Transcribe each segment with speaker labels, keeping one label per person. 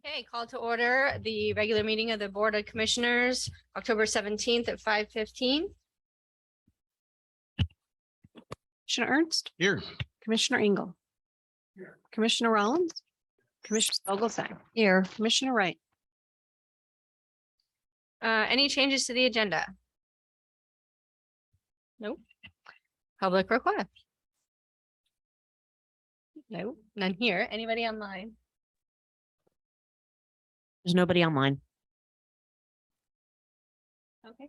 Speaker 1: Okay, call to order the regular meeting of the Board of Commissioners, October 17th at 5:15.
Speaker 2: Commissioner Ernst,
Speaker 3: Here.
Speaker 2: Commissioner Engel, Commissioner Rollins, Commissioner Vogelsang, here, Commissioner Wright.
Speaker 1: Any changes to the agenda? Nope. Public request? No, none here. Anybody online?
Speaker 2: There's nobody online.
Speaker 1: Okay.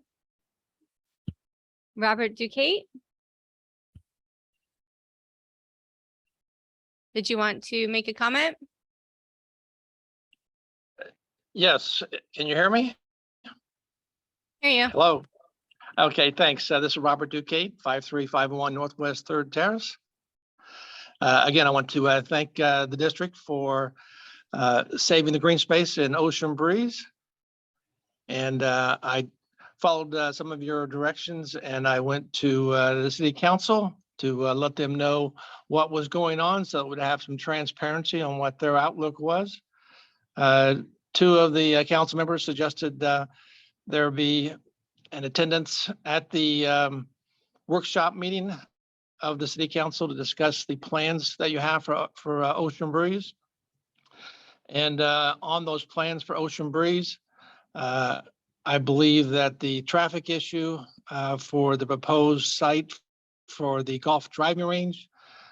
Speaker 1: Robert Duquette? Did you want to make a comment?
Speaker 3: Yes. Can you hear me?
Speaker 1: Hear you.
Speaker 3: Hello. Okay, thanks. This is Robert Duquette, 53501 Northwest 3rd Terrace. Again, I want to thank the district for saving the green space in Ocean Breeze. And I followed some of your directions, and I went to the city council to let them know what was going on, so it would have some transparency on what their outlook was. Two of the council members suggested there be an attendance at the workshop meeting of the city council to discuss the plans that you have for Ocean Breeze. And on those plans for Ocean Breeze, I believe that the traffic issue for the proposed site for the golf driving range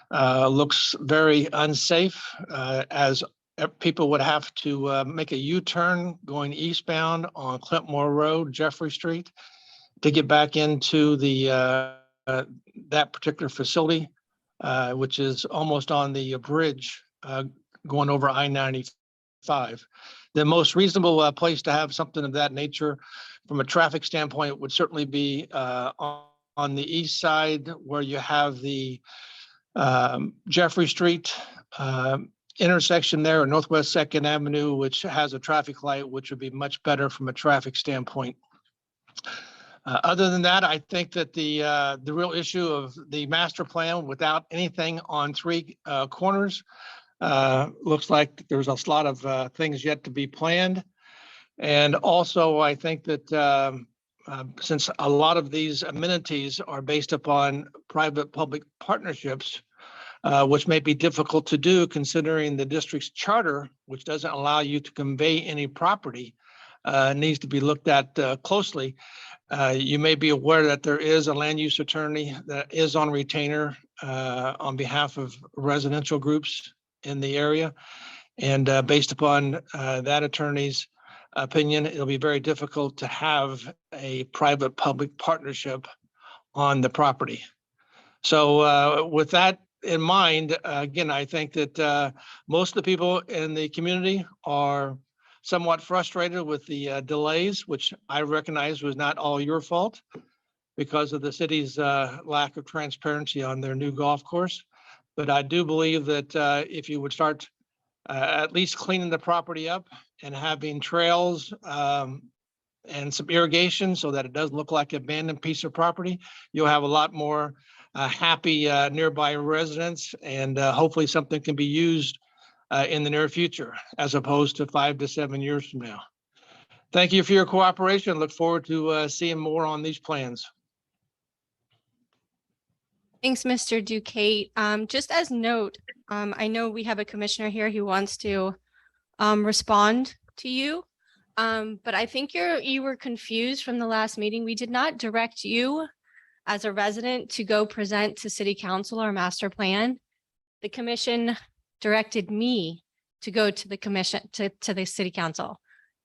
Speaker 3: looks very unsafe, as people would have to make a U-turn going eastbound on Clintmore Road, Jeffrey Street, to get back into the that particular facility, which is almost on the bridge going over I-95. The most reasonable place to have something of that nature from a traffic standpoint would certainly be on the east side, where you have the Jeffrey Street intersection there, or Northwest 2nd Avenue, which has a traffic light, which would be much better from a traffic standpoint. Other than that, I think that the real issue of the master plan without anything on three corners looks like there's a lot of things yet to be planned. And also, I think that since a lot of these amenities are based upon private-public partnerships, which may be difficult to do considering the district's charter, which doesn't allow you to convey any property, needs to be looked at closely. You may be aware that there is a land use attorney that is on retainer on behalf of residential groups in the area. And based upon that attorney's opinion, it'll be very difficult to have a private-public partnership on the property. So with that in mind, again, I think that most of the people in the community are somewhat frustrated with the delays, which I recognize was not all your fault because of the city's lack of transparency on their new golf course. But I do believe that if you would start at least cleaning the property up and having trails and some irrigation so that it doesn't look like an abandoned piece of property, you'll have a lot more happy nearby residents, and hopefully something can be used in the near future, as opposed to 5 to 7 years from now. Thank you for your cooperation. Look forward to seeing more on these plans.
Speaker 1: Thanks, Mr. Duquette. Just as note, I know we have a commissioner here who wants to respond to you. But I think you were confused from the last meeting. We did not direct you as a resident to go present to city council our master plan. The commission directed me to go to the commission, to the city council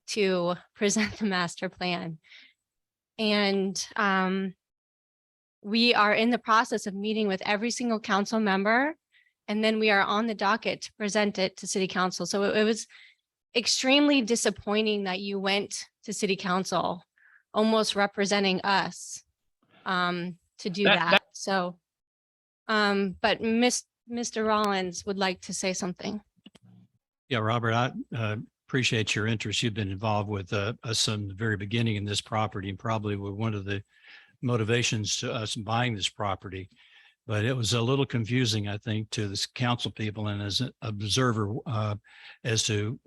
Speaker 1: to present the master plan. And we are in the process of meeting with every single council member, and then we are on the docket to present it to city council. So it was extremely disappointing that you went to city council almost representing us to do that. So, but Mr. Rollins would like to say something.
Speaker 4: Yeah, Robert, I appreciate your interest. You've been involved with us from the very beginning in this property, and probably were one of the motivations to us buying this property. But it was a little confusing, I think, to the council people and as an observer as to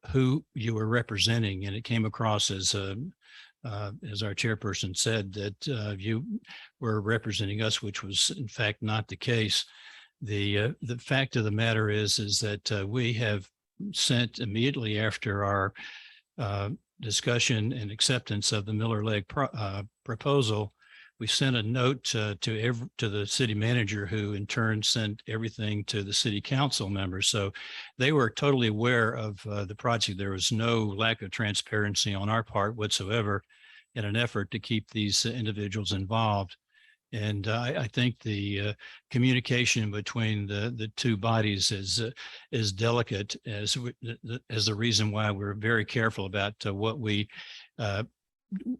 Speaker 4: who you were representing, and it came across as our chairperson said, that you were representing us, which was in fact not the case. The fact of the matter is that we have sent immediately after our discussion and acceptance of the Miller Lake proposal, we sent a note to the city manager, who in turn sent everything to the city council members. So they were totally aware of the project. There was no lack of transparency on our part whatsoever in an effort to keep these individuals involved. And I think the communication between the two bodies is delicate as the reason why we're very careful about what we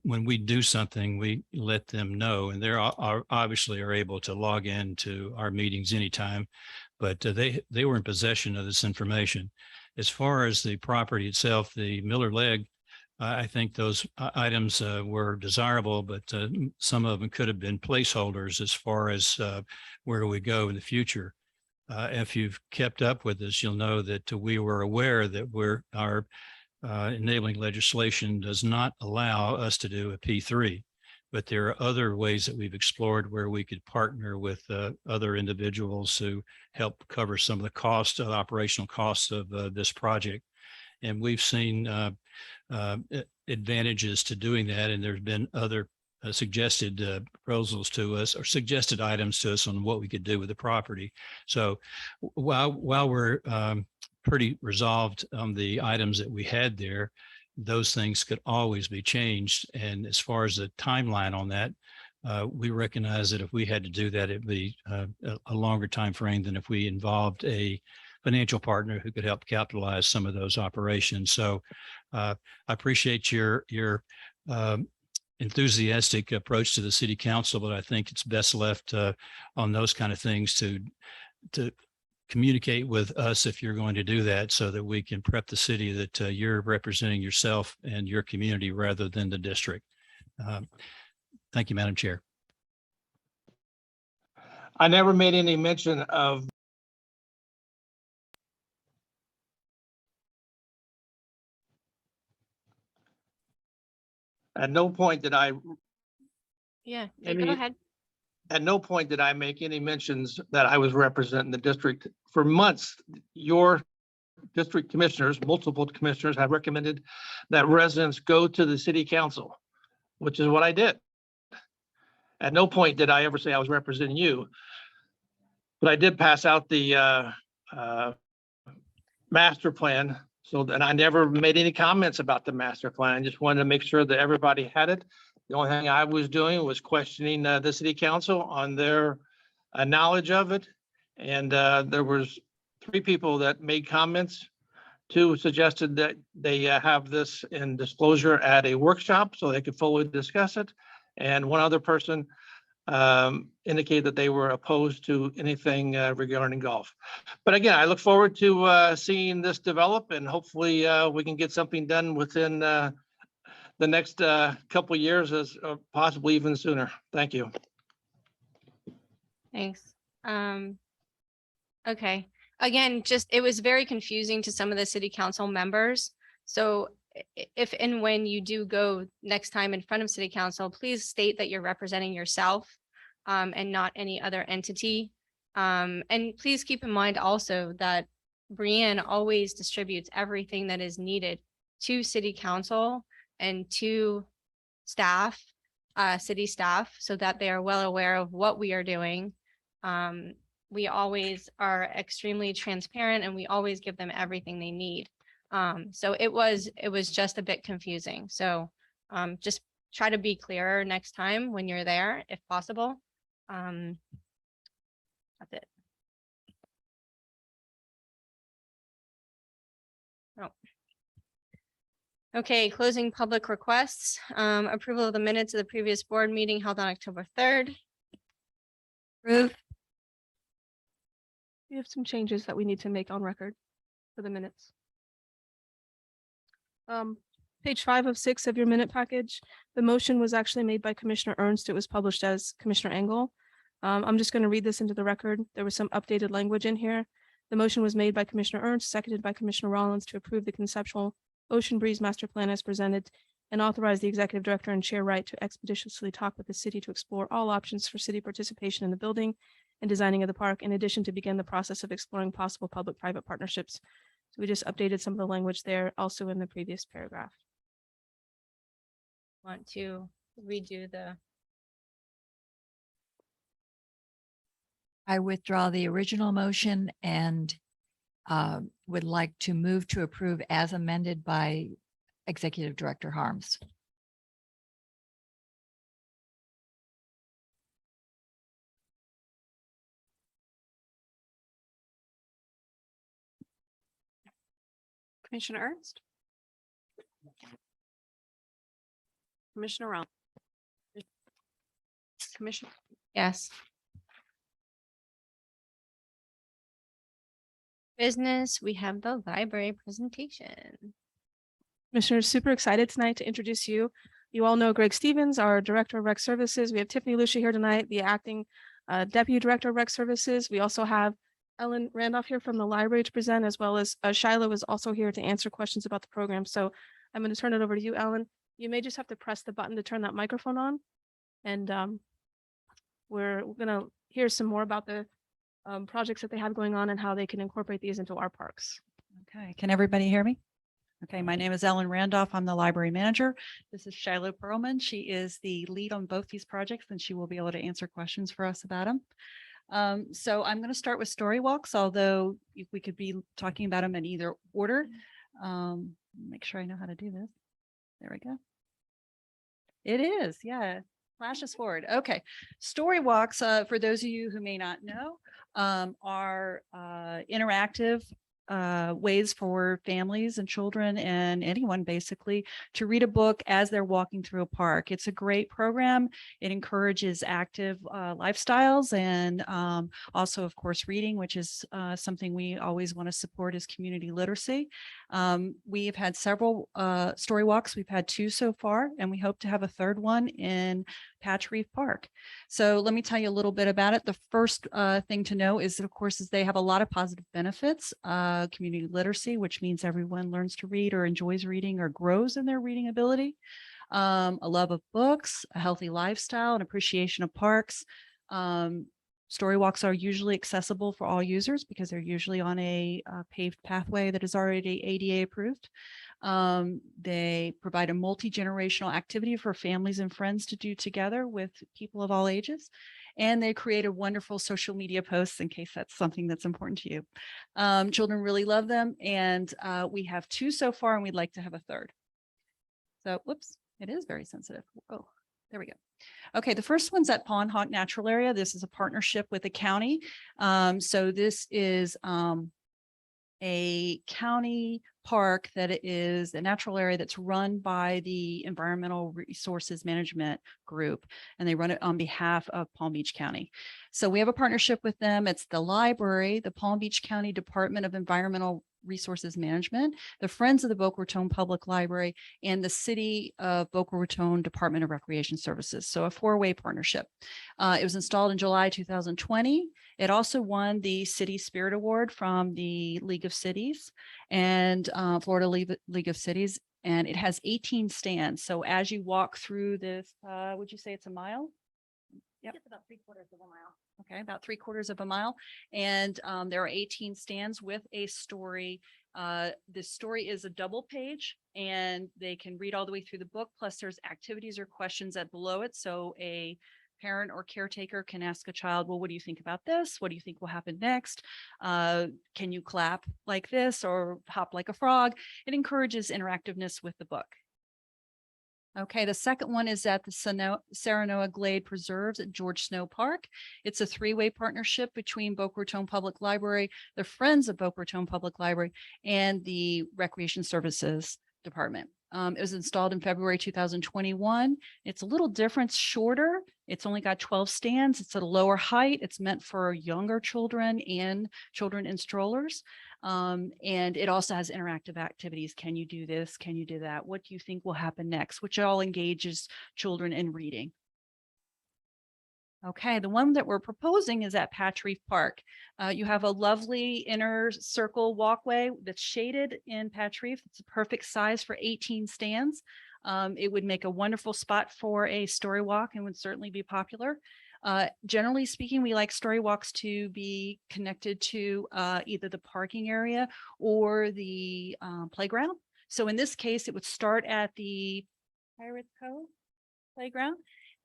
Speaker 4: when we do something, we let them know, and they're obviously are able to log in to our meetings anytime, but they were in possession of this information. As far as the property itself, the Miller Leg, I think those items were desirable, but some of them could have been placeholders as far as where we go in the future. If you've kept up with this, you'll know that we were aware that our enabling legislation does not allow us to do a P3, but there are other ways that we've explored where we could partner with other individuals who help cover some of the costs, operational costs of this project. And we've seen advantages to doing that. And there's been other suggested proposals to us, or suggested items to us on what we could do with the property. So while we're pretty resolved on the items that we had there, those things could always be changed. And as far as the timeline on that, we recognize that if we had to do that, it'd be a longer time frame than if we involved a financial partner who could help capitalize some of those operations. So I appreciate your enthusiastic approach to the city council, but I think it's best left on those kind of things to communicate with us if you're going to do that, so that we can prep the city that you're representing yourself and your community rather than the district. Thank you, Madam Chair.
Speaker 3: I never made any mention of at no point did I
Speaker 1: Yeah,
Speaker 3: Any-
Speaker 1: go ahead.
Speaker 3: At no point did I make any mentions that I was representing the district. For months, your district commissioners, multiple commissioners, have recommended that residents go to the city council, which is what I did. At no point did I ever say I was representing you. But I did pass out the master plan. So then I never made any comments about the master plan. I just wanted to make sure that everybody had it. The only thing I was doing was questioning the city council on their knowledge of it. And there was 3 people that made comments. 2 suggested that they have this in disclosure at a workshop so they could fully discuss it. And 1 other person indicated that they were opposed to anything regarding golf. But again, I look forward to seeing this develop, and hopefully we can get something done within the next couple of years, as possibly even sooner. Thank you.
Speaker 1: Thanks. Okay. Again, it was very confusing to some of the city council members. So if and when you do go next time in front of city council, please state that you're representing yourself and not any other entity. And please keep in mind also that Brianne always distributes everything that is needed to city council and to staff, city staff, so that they are well aware of what we are doing. We always are extremely transparent, and we always give them everything they need. So it was just a bit confusing. So just try to be clearer next time when you're there, if possible. That's it. Oh. Okay, closing public requests. Approval of the minutes of the previous board meeting held on October 3rd.
Speaker 5: Approve. We have some changes that we need to make on record for the minutes. Page 5 of 6 of your minute package, the motion was actually made by Commissioner Ernst. It was published as Commissioner Engel. I'm just going to read this into the record. There was some updated language in here. The motion was made by Commissioner Ernst, seconded by Commissioner Rollins to approve the conceptual Ocean Breeze Master Plan as presented and authorize the executive director and chair Wright to expeditiously talk with the city to explore all options for city participation in the building and designing of the park, in addition to begin the process of exploring possible public-private partnerships. So we just updated some of the language there, also in the previous paragraph.
Speaker 1: Want to redo the,
Speaker 6: I withdraw the original motion and would like to move to approve as amended by Executive Director Harms.
Speaker 2: Commissioner Ernst? Commissioner Rollins? Commissioner,
Speaker 1: yes. Business, we have the library presentation.
Speaker 5: Commissioners, super excited tonight to introduce you. You all know Greg Stevens, our Director of Rec Services. We have Tiffany Lucia here tonight, the acting Deputy Director of Rec Services. We also have Ellen Randolph here from the library to present, as well as Shiloh is also here to answer questions about the program. So I'm going to turn it over to you, Ellen. You may just have to press the button to turn that microphone on. And we're going to hear some more about the projects that they have going on and how they can incorporate these into our parks.
Speaker 7: Okay, can everybody hear me? Okay, my name is Ellen Randolph. I'm the library manager. This is Shiloh Perlman. She is the lead on both these projects, and she will be able to answer questions for us about them. So I'm going to start with story walks, although we could be talking about them in either order. Make sure I know how to do this. There we go. It is, yeah. Flashes forward. Okay. Story walks, for those of you who may not know, are interactive ways for families and children and anyone basically to read a book as they're walking through a park. It's a great program. It encourages active lifestyles and also, of course, reading, which is something we always want to support as community literacy. We have had several story walks. We've had 2 so far, and we hope to have a 3rd one in Patch Reef Park. So let me tell you a little bit about it. The first thing to know is that, of course, they have a lot of positive benefits. Community literacy, which means everyone learns to read or enjoys reading or grows in their reading ability. A love of books, a healthy lifestyle, an appreciation of parks. Story walks are usually accessible for all users because they're usually on a paved pathway that is already ADA approved. They provide a multi-generational activity for families and friends to do together with people of all ages. And they create a wonderful social media posts in case that's something that's important to you. Children really love them. And we have 2 so far, and we'd like to have a 3rd. So, whoops, it is very sensitive. Oh, there we go. Okay, the first one's at Pond Hawk Natural Area. This is a partnership with the county. So this is a county park that is a natural area that's run by the Environmental Resources Management Group, and they run it on behalf of Palm Beach County. So we have a partnership with them. It's the library, the Palm Beach County Department of Environmental Resources Management, the Friends of the Boca Raton Public Library, and the City of Boca Raton Department of Recreation Services. So a 4-way partnership. It was installed in July 2020. It also won the City Spirit Award from the League of Cities and Florida League of Cities, and it has 18 stands. So as you walk through this, would you say it's a mile? Yep. It's about 3/4 of a mile. Okay, about 3/4 of a mile. And there are 18 stands with a story. This story is a double page, and they can read all the way through the book. Plus there's activities or questions at below it. So a parent or caretaker can ask a child, well, what do you think about this? What do you think will happen next? Can you clap like this or hop like a frog? It encourages interactiveness with the book. Okay, the second one is at the Serenoa Glade Preserves at George Snow Park. It's a 3-way partnership between Boca Raton Public Library, the Friends of Boca Raton Public Library, and the Recreation Services Department. It was installed in February 2021. It's a little different, shorter. It's only got 12 stands. It's at a lower height. It's meant for younger children and children in strollers. And it also has interactive activities. Can you do this? Can you do that? What do you think will happen next? Which all engages children in reading. Okay, the one that we're proposing is at Patch Reef Park. You have a lovely inner circle walkway that's shaded in Patch Reef. It's a perfect size for 18 stands. It would make a wonderful spot for a story walk and would certainly be popular. Generally speaking, we like story walks to be connected to either the parking area or the playground. So in this case, it would start at the Pirates Cove playground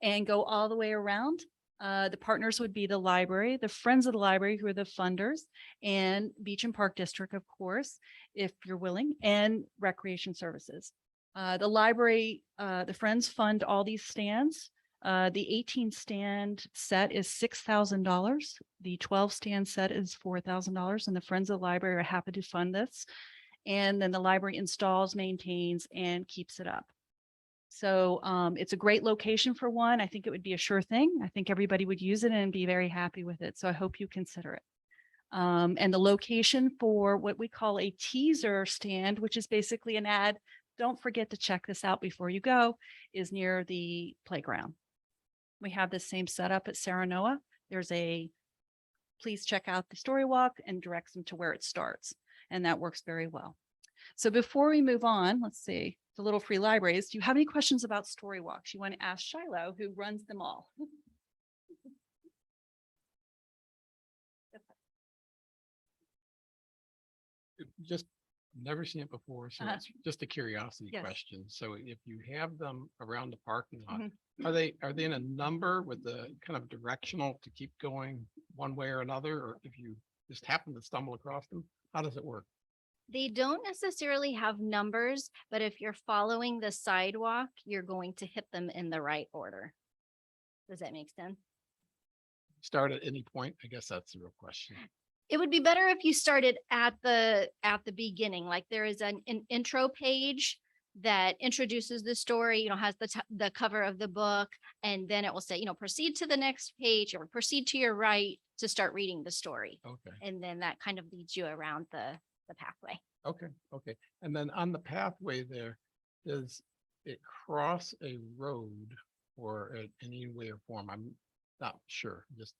Speaker 7: and go all the way around. The partners would be the library, the Friends of the Library, who are the funders, and Beach and Park District, of course, if you're willing, and Recreation Services. The library, the Friends fund all these stands. The 18 stand set is $6,000. The 12 stand set is $4,000, and the Friends of the Library are happy to fund this. And then the library installs, maintains, and keeps it up. So it's a great location for one. I think it would be a sure thing. I think everybody would use it and be very happy with it. So I hope you consider it. And the location for what we call a teaser stand, which is basically an ad, don't forget to check this out before you go, is near the playground. We have the same setup at Saranoa. There's a, please check out the story walk, and directs them to where it starts. And that works very well. So before we move on, let's see, the Little Free Libraries, do you have any questions about story walks? You want to ask Shiloh, who runs them all.
Speaker 8: Just never seen it before, so it's just a curiosity
Speaker 7: Yes.
Speaker 8: question. So if you have them around the parking lot,
Speaker 7: Mhm.
Speaker 8: are they in a number with the kind of directional to keep going one way or another? Or if you just happen to stumble across them, how does it work?
Speaker 9: They don't necessarily have numbers, but if you're following the sidewalk, you're going to hit them in the right order. Does that make sense?
Speaker 8: Start at any point? I guess that's the real question.
Speaker 9: It would be better if you started at the beginning, like there is an intro page that introduces the story, has the cover of the book, and then it will say, proceed to the next page or proceed to your right to start reading the story.
Speaker 8: Okay,
Speaker 9: And then that kind of leads you around the pathway.
Speaker 8: okay. And then on the pathway there, does it cross a road or in any way or form? I'm not sure, just.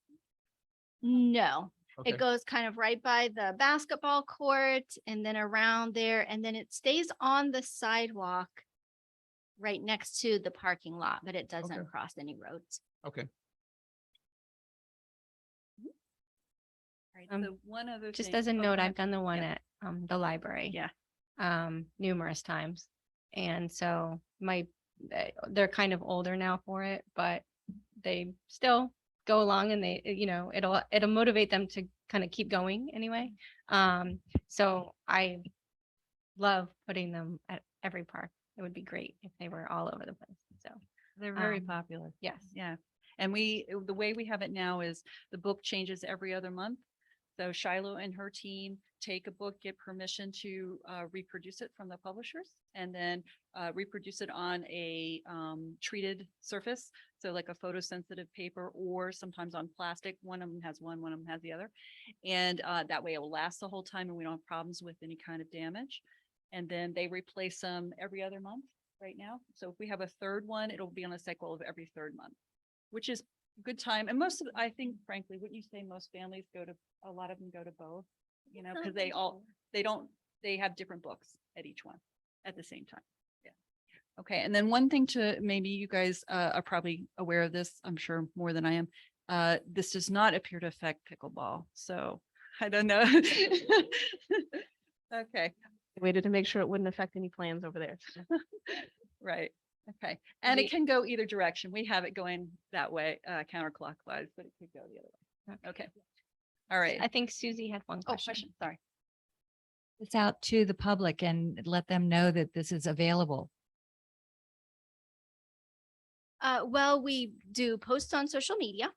Speaker 9: No,
Speaker 8: Okay.
Speaker 9: it goes kind of right by the basketball court and then around there, and then it stays on the sidewalk right next to the parking lot, but it doesn't
Speaker 8: Okay.
Speaker 9: cross any roads.
Speaker 8: Okay.
Speaker 7: Right,
Speaker 1: Um,
Speaker 7: so one other
Speaker 1: Just
Speaker 7: thing-
Speaker 1: as a
Speaker 7: oh, go
Speaker 1: note,
Speaker 7: ahead.
Speaker 1: I've done the one
Speaker 7: Yeah.
Speaker 1: at the library.
Speaker 7: Yeah.
Speaker 1: Numerous times. And so they're kind of older now for it, but they still go along, and they, it'll motivate them to kind of keep going anyway. So I love putting them at every park. It would be great if they were all over the place. So
Speaker 7: They're very
Speaker 1: Um,
Speaker 7: popular.
Speaker 1: yes.
Speaker 7: Yeah. And the way we have it now is the book changes every other month. So Shiloh and her team take a book, get permission to reproduce it from the publishers, and then reproduce it on a treated surface. So like a photosensitive paper, or sometimes on plastic. One of them has one of them has the other. And that way it will last the whole time and we don't have problems with any kind of damage. And then they replace them every other month right now. So if we have a third one, it'll be on a cycle of every third month, which is a good time. And I think frankly, wouldn't you say most families a lot of them go to both, because they have different books at each one at the same time. Yeah. Okay. And then one thing maybe you guys are probably aware of this, I'm sure more than I am. This does not appear to affect pickleball. So I don't know. Okay.
Speaker 5: Waited to make sure it wouldn't affect any plans over there.
Speaker 7: Right. Okay. And it
Speaker 1: We-
Speaker 7: can go either direction. We have it going that way, counterclockwise, but it could go the other way. Okay. All right.
Speaker 1: I think Susie had one
Speaker 7: Oh,
Speaker 1: question.
Speaker 7: question. Sorry.
Speaker 6: It's out to the public and let them know that this is available.
Speaker 9: Well, we do posts on social media.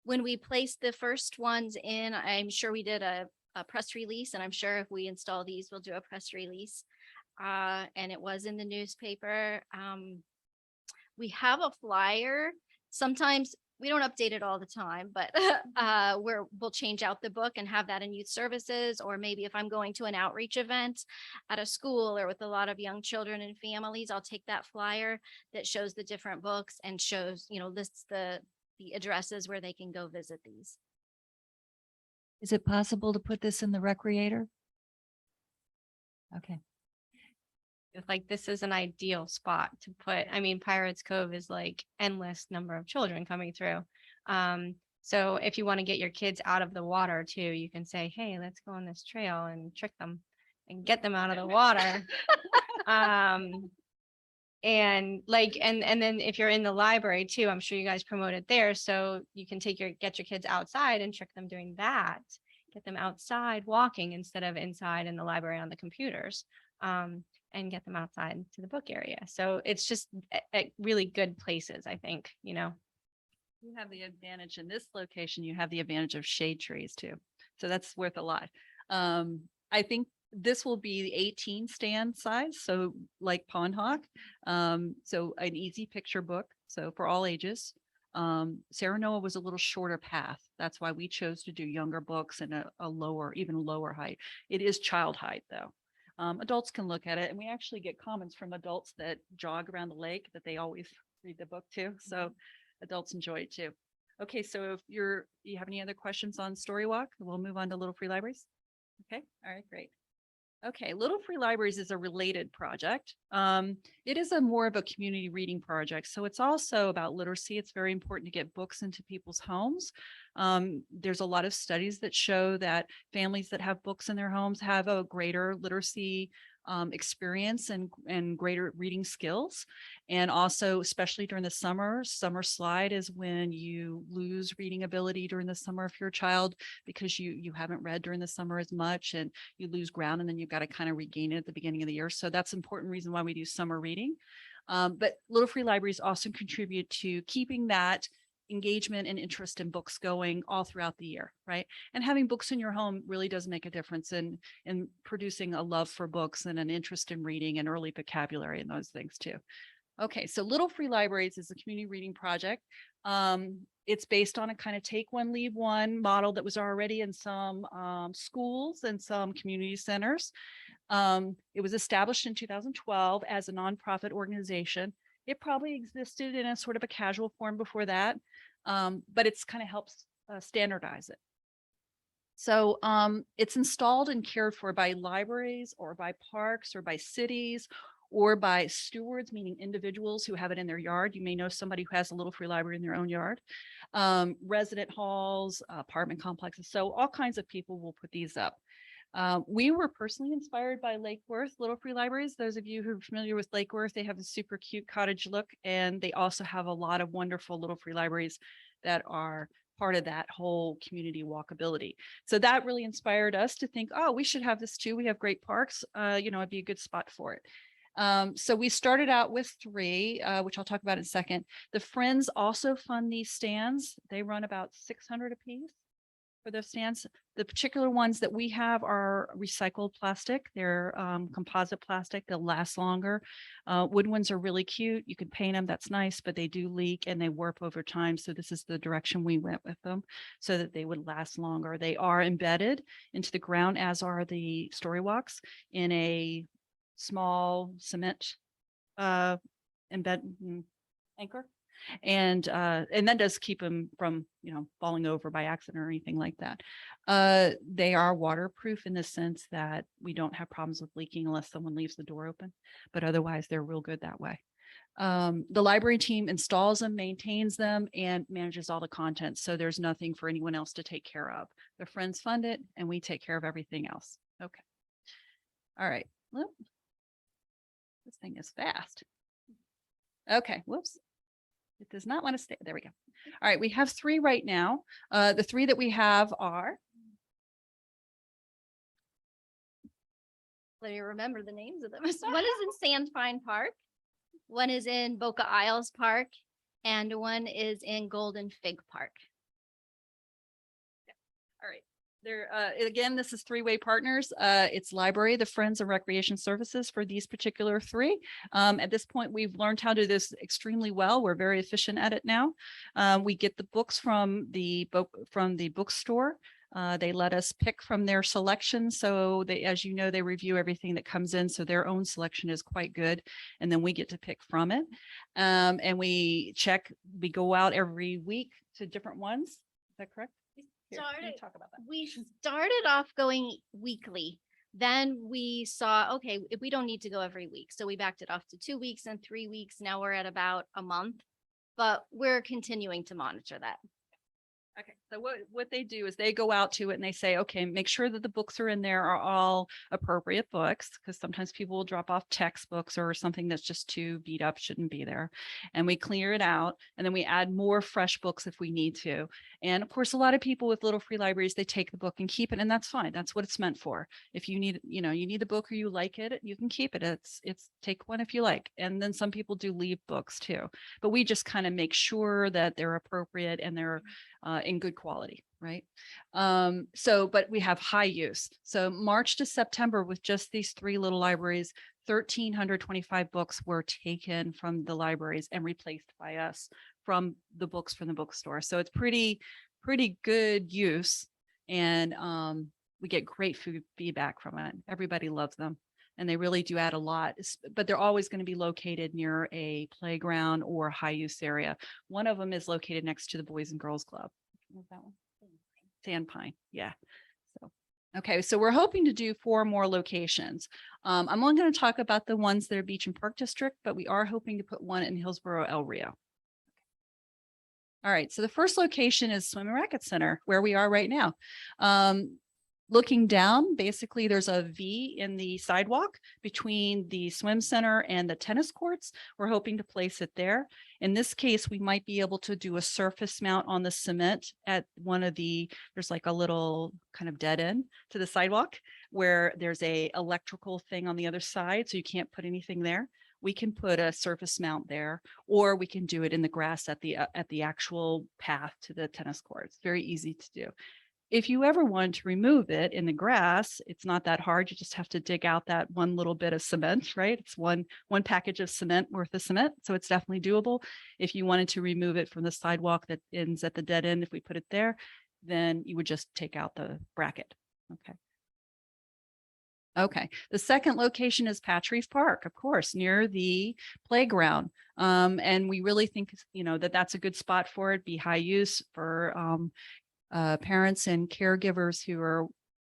Speaker 9: When we place the first ones in, I'm sure we did a press release, and I'm sure if we install these, we'll do a press release. And it was in the newspaper. We have a flyer. Sometimes we don't update it all the time, but we'll change out the book and have that in youth services, or maybe if I'm going to an outreach event at a school or with a lot of young children and families, I'll take that flyer that shows the different books and shows, lists the the addresses where they can go visit these.
Speaker 6: Is it possible to put this in the Recreator? Okay.
Speaker 1: It's like this is an ideal spot to put. I mean, Pirates Cove is like endless number of children coming through. So if you want to get your kids out of the water too, you can say, hey, let's go on this trail and trick them and get them out of the water. And like, and then if you're in the library too, I'm sure you guys promote it there. So you can get your kids outside and trick them doing that. Get them outside walking instead of inside in the library on the computers. And get them outside to the book area. So it's just at really good places, I think, you know.
Speaker 7: You have the advantage in this location, you have the advantage of shade trees too. So that's worth a lot. I think this will be the 18 stand size, so like Pond Hawk. So an easy picture book, so for all ages. Sarah Noah was a little shorter path. That's why we chose to do younger books and a lower, even lower height. It is child height though. Adults can look at it, and we actually get comments from adults that jog around the lake that they always read the book too. So adults enjoy it too. Okay, so if you have any other questions on Story Walk, we'll move on to Little Free Libraries. Okay, all right, great. Okay, Little Free Libraries is a related project. It is more of a community reading project. So it's also about literacy. It's very important to get books into people's homes. There's a lot of studies that show that families that have books in their homes have a greater literacy experience and greater reading skills. And also, especially during the summer slide is when you lose reading ability during the summer if you're a child, because you haven't read during the summer as much and you lose ground, and then you've got to kind of regain it at the beginning of the year. So that's an important reason why we do summer reading. But Little Free Libraries also contribute to keeping that engagement and interest in books going all throughout the year, right? And having books in your home really does make a difference in producing a love for books and an interest in reading and early vocabulary and those things too. Okay, so Little Free Libraries is a community reading project. It's based on a kind of take one, leave one model that was already in some schools and some community centers. It was established in 2012 as a nonprofit organization. It probably existed in a sort of a casual form before that, but it's kind of helps standardize it. So it's installed and cared for by libraries or by parks or by cities or by stewards, meaning individuals who have it in their yard. You may know somebody who has a Little Free Library in their own yard, resident halls, apartment complexes. So all kinds of people will put these up. We were personally inspired by Lake Worth Little Free Libraries. Those of you who are familiar with Lake Worth, they have a super cute cottage look, and they also have a lot of wonderful Little Free Libraries that are part of that whole community walkability. So that really inspired us to think, oh, we should have this too. We have great parks. It'd be a good spot for it. So we started out with 3, which I'll talk about in a second. The Friends also fund these stands. They run about 600 a piece for those stands. The particular ones that we have are recycled plastic. They're composite plastic. They'll last longer. Wood ones are really cute. You can paint them. That's nice, but they do leak and they warp over time. So this is the direction we went with them so that they would last longer. They are embedded into the ground, as are the story walks, in a small cement anchor. And that does keep them from, falling over by accident or anything like that. They are waterproof in the sense that we don't have problems with leaking unless someone leaves the door open, but otherwise they're real good that way. The library team installs them, maintains them, and manages all the content. So there's nothing for anyone else to take care of. The Friends fund it and we take care of everything else. Okay. All right. Whoop. This thing is fast. Okay. Whoops. It does not want to stay. There we go. All right. We have 3 right now. The 3 that we have are.
Speaker 9: Let me remember the names of them. One is in Sandpine Park, one is in Boca Isles Park, and one is in Golden Fig Park.
Speaker 7: All right. There, again, this is 3-way partners. It's library, the Friends, and recreation services for these particular 3. At this point, we've learned how to do this extremely well. We're very efficient at it now. We get the books from the bookstore. They let us pick from their selection. So they, as you know, they review everything that comes in. So their own selection is quite good. And then we get to pick from it. And we go out every week to different ones. Is that correct? Here, you
Speaker 9: Started-
Speaker 7: talk about that.
Speaker 9: We started off going weekly. Then we saw, okay, if we don't need to go every week. So we backed it off to 2 weeks and 3 weeks. Now we're at about a month, but we're continuing to monitor that.
Speaker 7: Okay, so what they do is they go out to it and they say, okay, make sure that the books are in there are all appropriate books, because sometimes people will drop off textbooks or something that's just too beat up, shouldn't be there. And we clear it out, and then we add more fresh books if we need to. And of course, a lot of people with little free libraries, they take the book and keep it, and that's fine. That's what it's meant for. If you need, you need the book or you like it, you can keep it. It's take one if you like. And then some people do leave books too, but we just kind of make sure that they're appropriate and they're in good quality, right? But we have high use. So March to September, with just these 3 little libraries, 1,325 books were taken from the libraries and replaced by us from the books from the bookstore. So it's pretty good use. And we get great feedback from it. Everybody loves them. And they really do add a lot, but they're always going to be located near a playground or high use area. One of them is located next to the Boys and Girls Club. What was that one? Sandpine. Yeah. So, okay. So we're hoping to do 4 more locations. I'm only going to talk about the ones that are Beach and Park District, but we are hoping to put one in Hillsborough, El Rio. All right. So the first location is Swim and Racket Center, where we are right now. Looking down, basically there's a V in the sidewalk between the swim center and the tennis courts. We're hoping to place it there. In this case, we might be able to do a surface mount on the cement at one of there's like a little kind of dead end to the sidewalk where there's a electrical thing on the other side. So you can't put anything there. We can put a surface mount there, or we can do it in the grass at the actual path to the tennis courts. Very easy to do. If you ever want to remove it in the grass, it's not that hard. You just have to dig out that one little bit of cement, right? It's one package of cement worth of cement. So it's definitely doable. If you wanted to remove it from the sidewalk that ends at the dead end, if we put it there, then you would just take out the bracket. Okay. Okay. The second location is Patch Reef Park, of course, near the playground. And we really think, that's a good spot for it, be high use for, parents and caregivers who are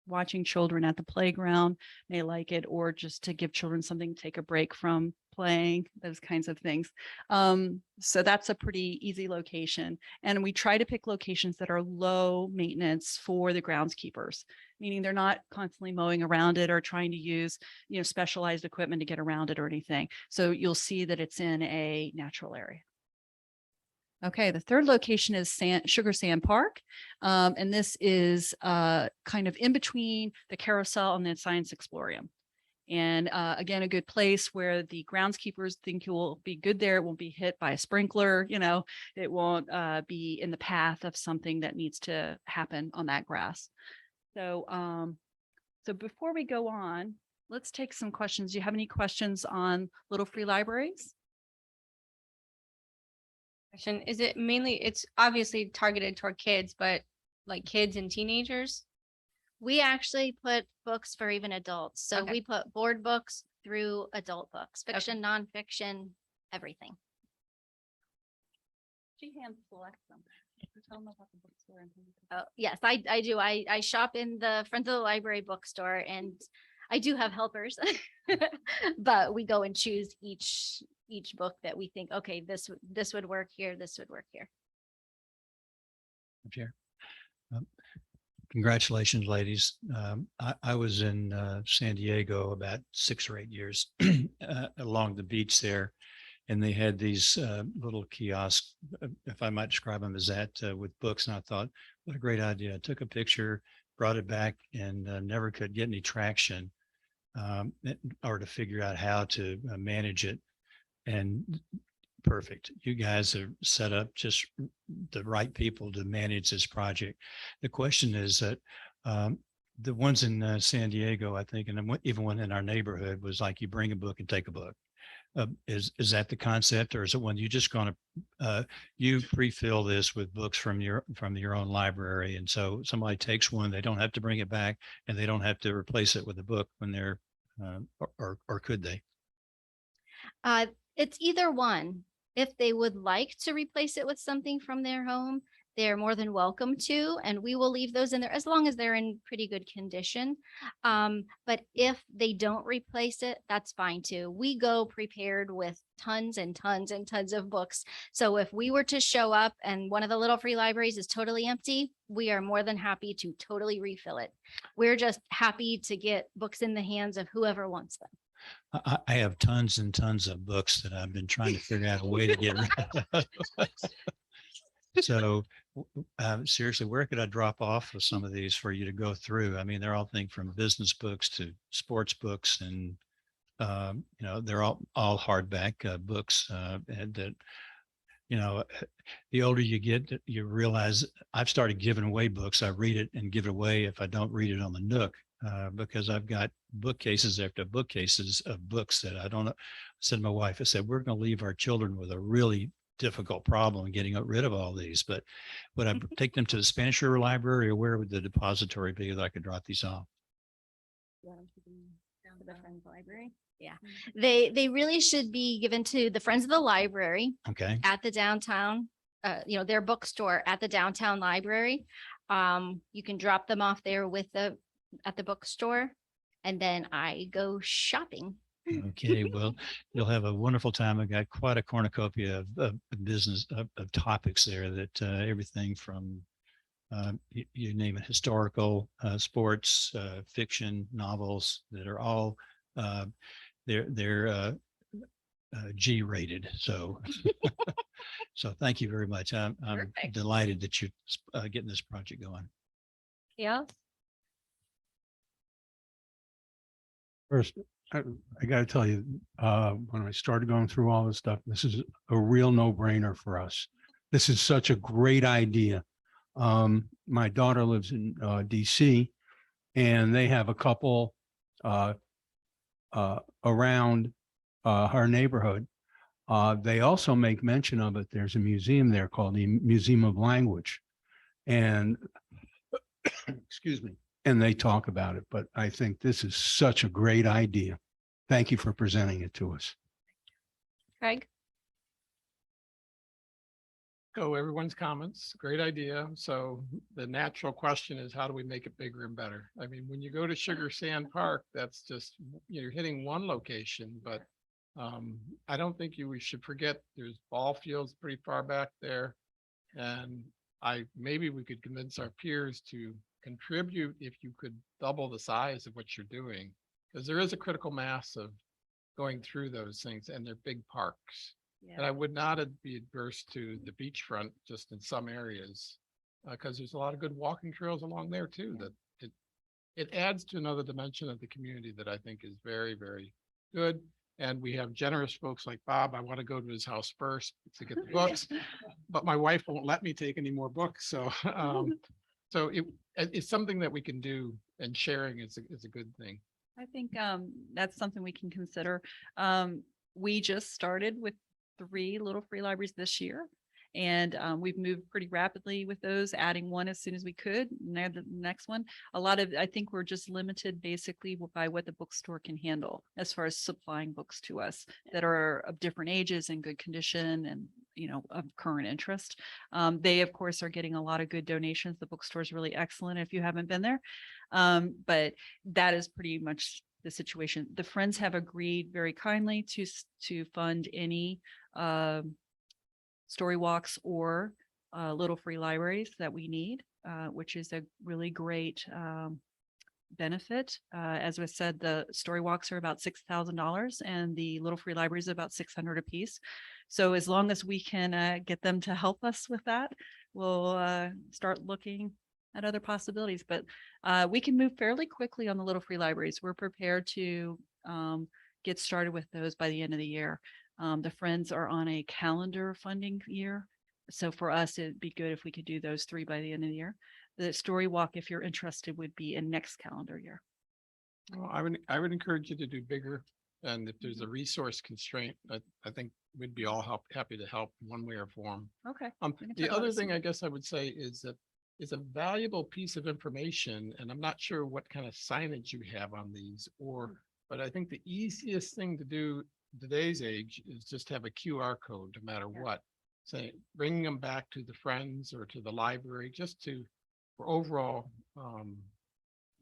Speaker 7: watching children at the playground may like it, or just to give children something to take a break from playing, those kinds of things. So that's a pretty easy location. And we try to pick locations that are low maintenance for the groundskeepers, meaning they're not constantly mowing around it or trying to use, specialized equipment to get around it or anything. So you'll see that it's in a natural area. Okay, the third location is Sugar Sand Park. And this is kind of in between the carousel and the Science Explorium. And again, a good place where the groundskeepers think you will be good there. It won't be hit by a sprinkler, it won't be in the path of something that needs to happen on that grass. So, so before we go on, let's take some questions. Do you have any questions on Little Free Libraries?
Speaker 1: Is it mainly, it's obviously targeted toward kids, but like kids and teenagers?
Speaker 9: We actually put books for even adults. So
Speaker 1: Okay.
Speaker 9: we put board books through adult books, fiction, nonfiction, everything.
Speaker 7: She hand selects them. Tell them about the bookstore.
Speaker 9: Oh, yes, I do. I shop in the front of the library bookstore, and I do have helpers, but we go and choose each book that we think, okay, this would work here. This would work here.
Speaker 4: Chair. Congratulations, ladies. I was in San Diego about 6 or 8 years along the beach there, and they had these little kiosks, if I might describe them as that, with books. And I thought, what a great idea. I took a picture, brought it back, and never could get any traction or to figure out how to manage it. And perfect. You guys are set up just the right people to manage this project. The question is that the ones in San Diego, I think, and even one in our neighborhood was like, you bring a book and take a book. Is that the concept, or is it when you just going to, you pre-fill this with books from your own library? And so somebody takes one, they don't have to bring it back and they don't have to replace it with a book when they're, or could they?
Speaker 9: It's either one. If they would like to replace it with something from their home, they're more than welcome to, and we will leave those in there as long as they're in pretty good condition. But if they don't replace it, that's fine too. We go prepared with tons and tons and tons of books. So if we were to show up and one of the Little Free Libraries is totally empty, we are more than happy to totally refill it. We're just happy to get books in the hands of whoever wants them.
Speaker 4: I have tons and tons of books that I've been trying to figure out a way to get rid of. So seriously, where could I drop off with some of these for you to go through? I mean, they're all things from business books to sports books, and they're all hardback books. And that, the older you get, you realize I've started giving away books. I read it and give it away if I don't read it on the Nook. Because I've got bookcases after bookcases of books that I don't know. I said to my wife, I said, we're going to leave our children with a really difficult problem getting rid of all these. But would I take them to the Spanish River Library, or where would the depository be that I could drop these off?
Speaker 9: Down to the Friends Library. Yeah, they really should be given to the Friends of the Library
Speaker 4: Okay.
Speaker 9: at the downtown, their bookstore at the downtown library. You can drop them off there at the bookstore, and then I go shopping.
Speaker 4: Okay, well, you'll have a wonderful time. I've got quite a cornucopia of business of topics there, that everything from you name it, historical, sports, fiction, novels that are all they're G rated. So so thank you very much. I'm
Speaker 9: Perfect.
Speaker 4: delighted that you're getting this project going.
Speaker 9: Yeah.
Speaker 10: First, I got to tell you, when I started going through all this stuff, this is a real no-brainer for us. This is such a great idea. My daughter lives in DC, and they have a couple around her neighborhood. They also make mention of it. There's a museum there called the Museum of Language, and excuse me, and they talk about it. But I think this is such a great idea. Thank you for presenting it to us.
Speaker 1: Craig?
Speaker 8: Go everyone's comments. Great idea. So the natural question is, how do we make it bigger and better? I mean, when you go to Sugar Sand Park, that's just, you're hitting one location, but I don't think we should forget there's ball fields pretty far back there. And maybe we could convince our peers to contribute if you could double the size of what you're doing, because there is a critical mass of going through those things, and they're big parks. And I would not be adverse to the beachfront just in some areas, because there's a lot of good walking trails along there too, that it adds to another dimension of the community that I think is very, very good. And we have generous folks like Bob. I want to go to his house first to get the books, but my wife won't let me take any more books. So so it's something that we can do, and sharing is a good thing.
Speaker 7: I think that's something we can consider. We just started with 3 Little Free Libraries this year, and we've moved pretty rapidly with those, adding one as soon as we could. Now the next one, I think we're just limited basically by what the bookstore can handle as far as supplying books to us that are of different ages and good condition and, of current interest. They of course are getting a lot of good donations. The bookstore is really excellent if you haven't been there. But that is pretty much the situation. The Friends have agreed very kindly to fund any story walks or Little Free Libraries that we need, which is a really great benefit. As was said, the story walks are about $6,000 and the Little Free Libraries are about $600 a piece. So as long as we can get them to help us with that, we'll start looking at other possibilities. But we can move fairly quickly on the Little Free Libraries. We're prepared to get started with those by the end of the year. The Friends are on a calendar funding year. So for us, it'd be good if we could do those 3 by the end of the year. The Story Walk, if you're interested, would be in next calendar year.
Speaker 8: Well, I would encourage you to do bigger. And if there's a resource constraint, I think we'd be all happy to help one way or form.
Speaker 2: Okay. We can
Speaker 8: The
Speaker 2: talk about
Speaker 8: other
Speaker 2: this
Speaker 8: thing
Speaker 2: some-
Speaker 8: I guess I would say is that it's a valuable piece of information, and I'm not sure what kind of signage you have on these but I think the easiest thing to do today's age is just have a QR code, no matter what. Say, bringing them back to the friends or to the library, just for overall,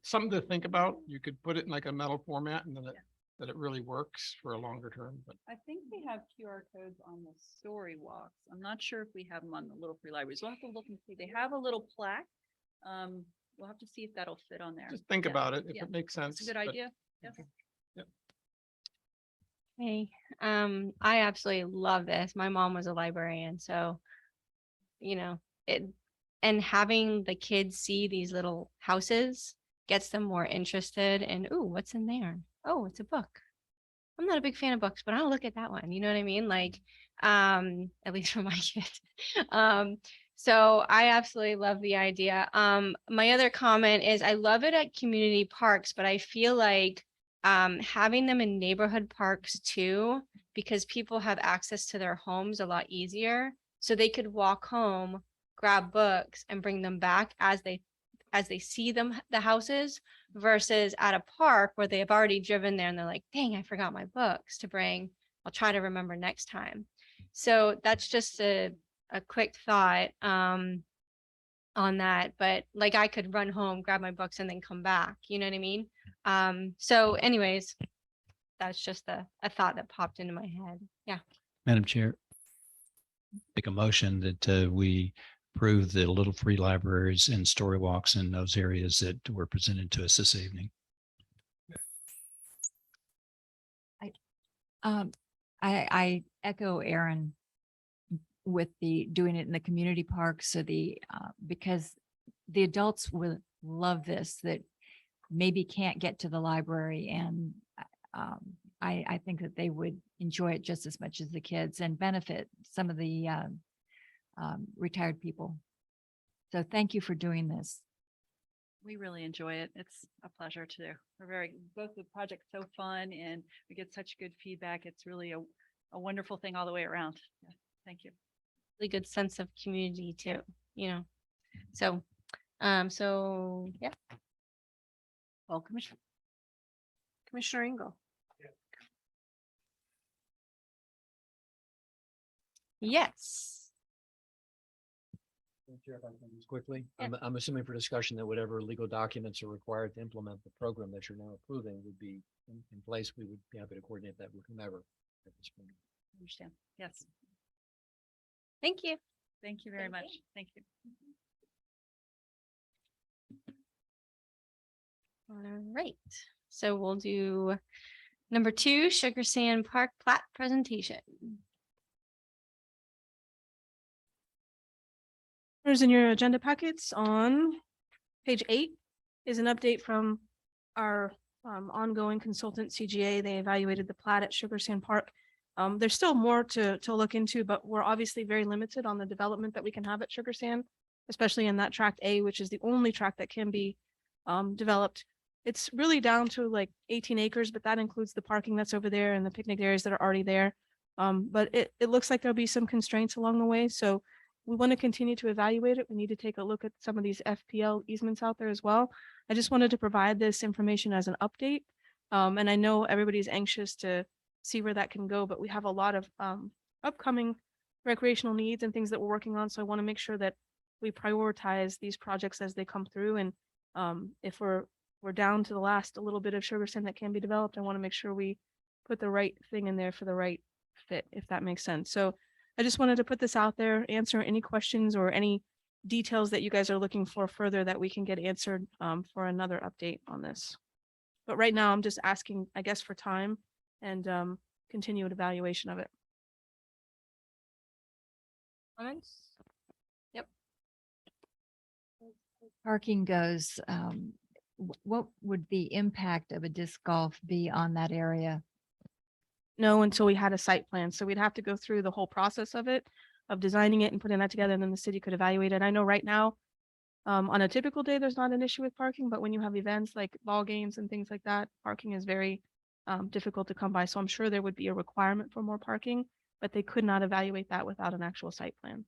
Speaker 8: something to think about. You could put it in like a metal format and then that it really works for a longer term, but
Speaker 7: I think we have QR codes on the story walks. I'm not sure if we have them on the Little Free Libraries. We'll have to look and see. They have a little plaque. We'll have to see if that'll fit on there.
Speaker 8: just think
Speaker 7: Yeah.
Speaker 8: about it if
Speaker 7: Yeah.
Speaker 8: it makes sense.
Speaker 7: It's a good
Speaker 8: but-
Speaker 7: idea. Yes.
Speaker 1: Hey, I absolutely love this. My mom was a librarian, so, and having the kids see these little houses gets them more interested in, ooh, what's in there? Oh, it's a book. I'm not a big fan of books, but I'll look at that one. You know what I mean? Like, at least for my kids. So I absolutely love the idea. My other comment is I love it at community parks, but I feel like having them in neighborhood parks too, because people have access to their homes a lot easier. So they could walk home, grab books and bring them back as they see the houses, versus at a park where they have already driven there and they're like, dang, I forgot my books to bring. I'll try to remember next time. So that's just a quick thought on that. But like I could run home, grab my books and then come back. You know what I mean? So anyways, that's just a thought that popped into my head. Yeah.
Speaker 4: Madam Chair, make a motion that we approve the Little Free Libraries and story walks in those areas that were presented to us this evening.
Speaker 6: I echo Aaron with the doing it in the community parks. So because the adults will love this that maybe can't get to the library, and I think that they would enjoy it just as much as the kids and benefit some of the retired people. So thank you for doing this.
Speaker 7: We really enjoy it. It's a pleasure to do. Both the project's so fun and we get such good feedback. It's really a wonderful thing all the way around. Yeah, thank you.
Speaker 1: Really good sense of community too, So, yeah.
Speaker 2: Well, Commissioner Engel.
Speaker 1: Yes.
Speaker 11: Chair, if I can just quickly,
Speaker 1: Yeah.
Speaker 11: I'm assuming for discussion that whatever legal documents are required to implement the program that you're now approving would be in place. We would be happy to coordinate that with whomever at this point.
Speaker 7: Understand. Yes.
Speaker 1: Thank you.
Speaker 7: Thank you very
Speaker 1: Thank
Speaker 7: much.
Speaker 1: you.
Speaker 7: Thank you.
Speaker 1: All right. So we'll do number 2, Sugar Sand Park plat presentation.
Speaker 5: Here's in your agenda packets on page 8 is an update from our ongoing consultant CGA. They evaluated the plat at Sugar Sand Park. There's still more to look into, but we're obviously very limited on the development that we can have at Sugar Sand, especially in that tract A, which is the only tract that can be developed. It's really down to like 18 acres, but that includes the parking that's over there and the picnic areas that are already there. But it looks like there'll be some constraints along the way. So we want to continue to evaluate it. We need to take a look at some of these FPL easements out there as well. I just wanted to provide this information as an update. And I know everybody's anxious to see where that can go, but we have a lot of upcoming recreational needs and things that we're working on. So I want to make sure that we prioritize these projects as they come through. And if we're down to the last a little bit of Sugar Sand that can be developed, I want to make sure we put the right thing in there for the right fit, if that makes sense. So I just wanted to put this out there, answer any questions or any details that you guys are looking for further that we can get answered for another update on this. But right now I'm just asking, I guess, for time and continued evaluation of it.
Speaker 1: Comments?
Speaker 6: Parking goes, what would the impact of a disc golf be on that area?
Speaker 5: No, until we had a site plan. So we'd have to go through the whole process of it, of designing it and putting that together, and then the city could evaluate it. I know right now, on a typical day, there's not an issue with parking, but when you have events like ball games and things like that, parking is very difficult to come by. So I'm sure there would be a requirement for more parking, but they could not evaluate that without an actual site plan.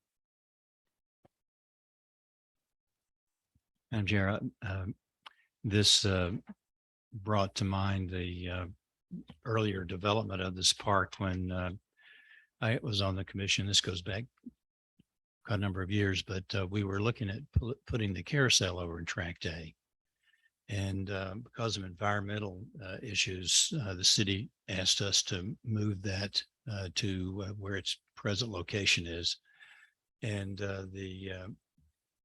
Speaker 4: Madam Chair, this brought to mind the earlier development of this park when I was on the commission. This goes back a number of years, but we were looking at putting the carousel over in Tract A. And because of environmental issues, the city asked us to move that to where its present location is. And the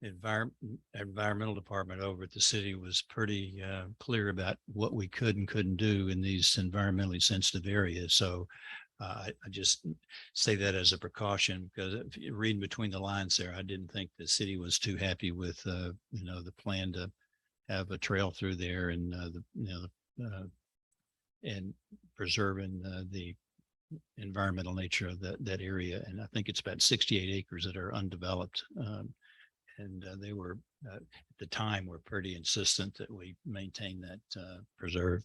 Speaker 4: environmental department over at the city was pretty clear about what we could and couldn't do in these environmentally sensitive areas. So I just say that as a precaution, because if you read between the lines there, I didn't think the city was too happy with the plan to have a trail through there and and preserving the environmental nature of that area. And I think it's about 68 acres that are undeveloped. And they were at the time were pretty insistent that we maintain that preserve.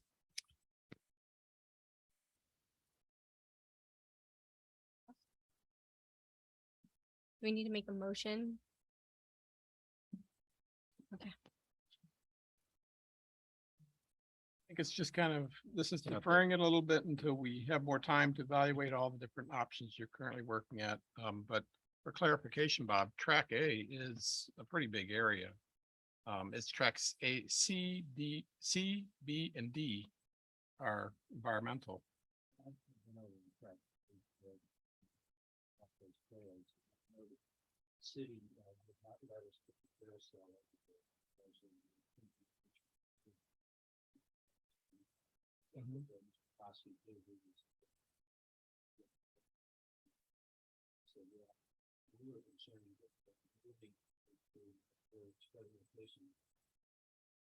Speaker 1: Do we need to make a motion? Okay.
Speaker 8: I think it's just kind of, this is deferring it a little bit until we have more time to evaluate all the different options you're currently working at. But for clarification, Bob, track A is a pretty big area. It's tracks A, C, B, and D are environmental.
Speaker 11: City would not let us put the carousel over there. So yeah, we were concerned that moving to study location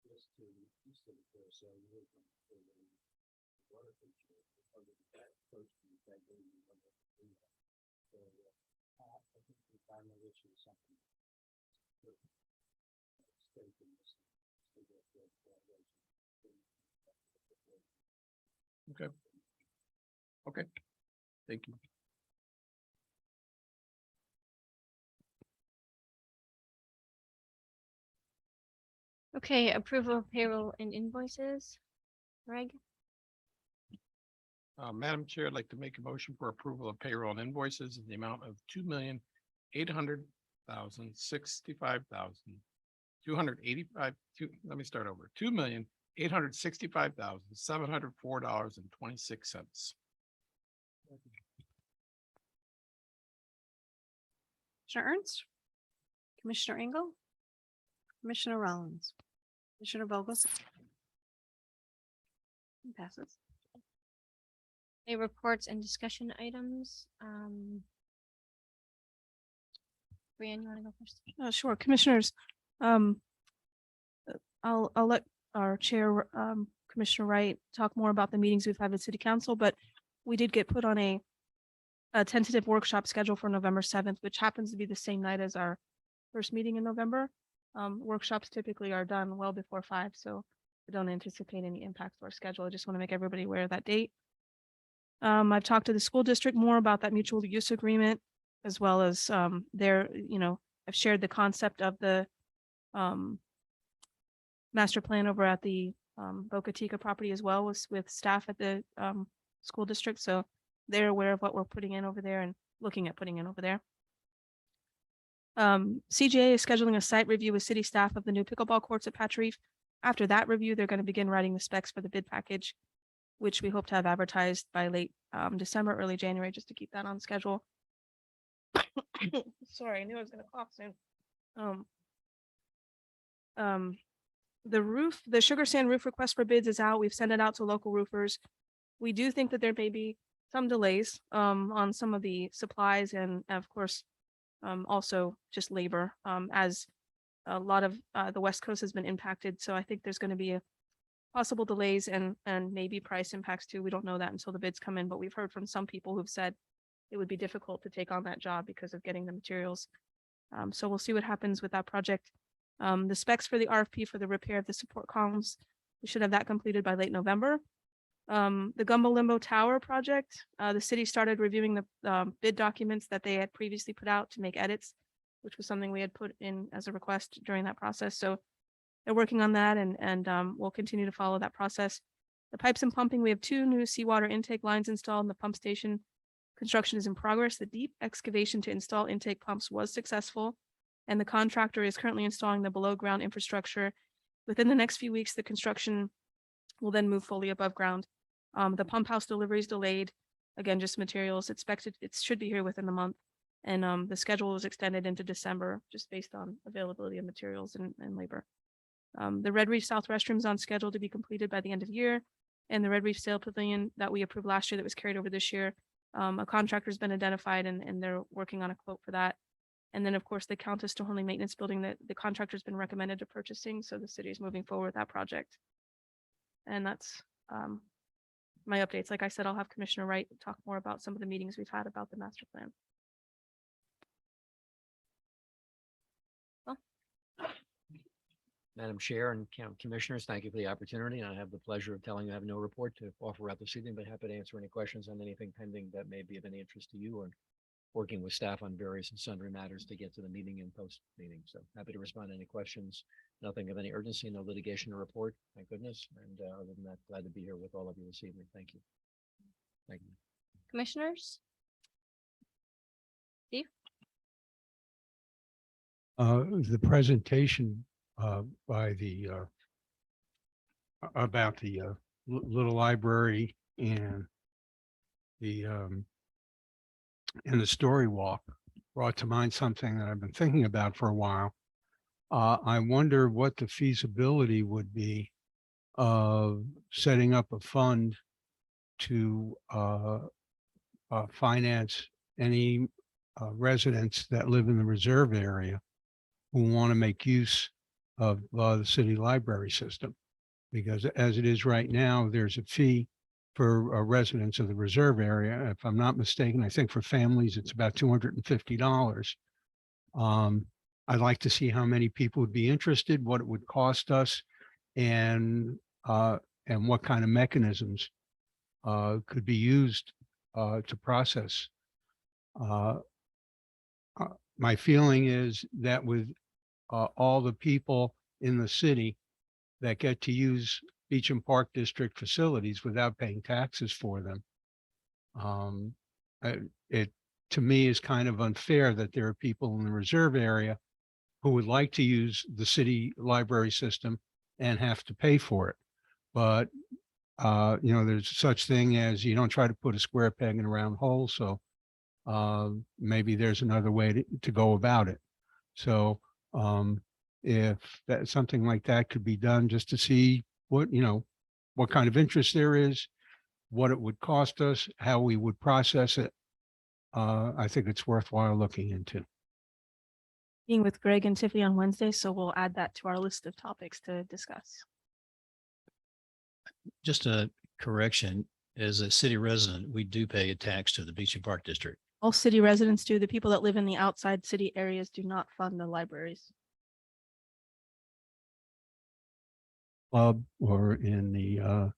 Speaker 11: just to the east of the carousel, we were going to the water feature of that approach to that building. So I think the final issue is something.
Speaker 8: Okay. Okay. Thank you.
Speaker 1: Okay, approval of payroll and invoices. Greg?
Speaker 8: Madam Chair, I'd like to make a motion for approval of payroll and invoices in the amount of $2,800,065,285. Let me start over. $2,865,704.26.
Speaker 2: Commissioner Ernst, Commissioner Engel, Commissioner Rollins, Commissioner Vogels. Passes.
Speaker 1: Any reports and discussion items? Brianne, you want to go first?
Speaker 5: Sure, commissioners. I'll let our chair, Commissioner Wright, talk more about the meetings we've had with City Council, but we did get put on a tentative workshop schedule for November 7th, which happens to be the same night as our first meeting in November. Workshops typically are done well before 5, so I don't anticipate any impact to our schedule. I just want to make everybody aware of that date. I've talked to the school district more about that mutual use agreement, as well as I've shared the concept of the master plan over at the Boca Chica property as well with staff at the school district. So they're aware of what we're putting in over there and looking at putting in over there. CJA is scheduling a site review with city staff of the new pickleball courts at Patch Reef. After that review, they're going to begin writing the specs for the bid package, which we hope to have advertised by late December, early January, just to keep that on schedule. Sorry, I knew I was going to cough soon. The Sugar Sand roof request for bids is out. We've sent it out to local roofers. We do think that there may be some delays on some of the supplies and of course, also just labor as a lot of the West Coast has been impacted. So I think there's going to be a possible delays and maybe price impacts too. We don't know that until the bids come in, but we've heard from some people who've said it would be difficult to take on that job because of getting the materials. So we'll see what happens with that project. The specs for the RFP for the repair of the support columns, we should have that completed by late November. The Gumbo Limbo Tower project, the city started reviewing the bid documents that they had previously put out to make edits, which was something we had put in as a request during that process. So they're working on that and we'll continue to follow that process. The pipes and pumping, we have 2 new seawater intake lines installed in the pump station. Construction is in progress. The deep excavation to install intake pumps was successful, and the contractor is currently installing the below ground infrastructure. Within the next few weeks, the construction will then move fully above ground. The pump house delivery is delayed. Again, just materials expected. It should be here within the month. And the schedule was extended into December, just based on availability of materials and labor. The Red Reef South restroom is on schedule to be completed by the end of the year. And the Red Reef Sail Pavilion that we approved last year that was carried over this year, a contractor's been identified and they're working on a quote for that. And then, of course, the Countess to Hornley Maintenance Building that the contractor's been recommended to purchasing, so the city is moving forward with that project. And that's my updates. Like I said, I'll have Commissioner Wright talk more about some of the meetings we've had about the master plan.
Speaker 12: Madam Chair and Commissioners, thank you for the opportunity. And I have the pleasure of telling you I have no report to offer up this evening, but happy to answer any questions on anything pending that may be of any interest to you, or working with staff on various and sundry matters to get to the meeting and post meeting. So happy to respond to any questions. Nothing of any urgency, no litigation to report, thank goodness. And other than that, glad to be here with all of you this evening. Thank you. Thank you.
Speaker 1: Commissioners?
Speaker 10: The presentation by the about the little library and the story walk brought to mind something that I've been thinking about for a while. I wonder what the feasibility would be of setting up a fund to finance any residents that live in the reserve area who want to make use of the city library system. Because as it is right now, there's a fee for residents of the reserve area. If I'm not mistaken, I think for families, it's about $250. I'd like to see how many people would be interested, what it would cost us, and what kind of mechanisms could be used to process. My feeling is that with all the people in the city that get to use Beach and Park District facilities without paying taxes for them, it to me is kind of unfair that there are people in the reserve area who would like to use the city library system and have to pay for it. But there's such thing as you don't try to put a square peg in a round hole. So maybe there's another way to go about it. So if that something like that could be done just to see what kind of interest there is, what it would cost us, how we would process it, I think it's worthwhile looking into.
Speaker 5: Being with Greg and Tiffany on Wednesday, so we'll add that to our list of topics to discuss.
Speaker 4: Just a correction, as a city resident, we do pay a tax to the Beach and Park District.
Speaker 5: All city residents do. The people that live in the outside city areas do not fund the libraries.
Speaker 10: Club or in the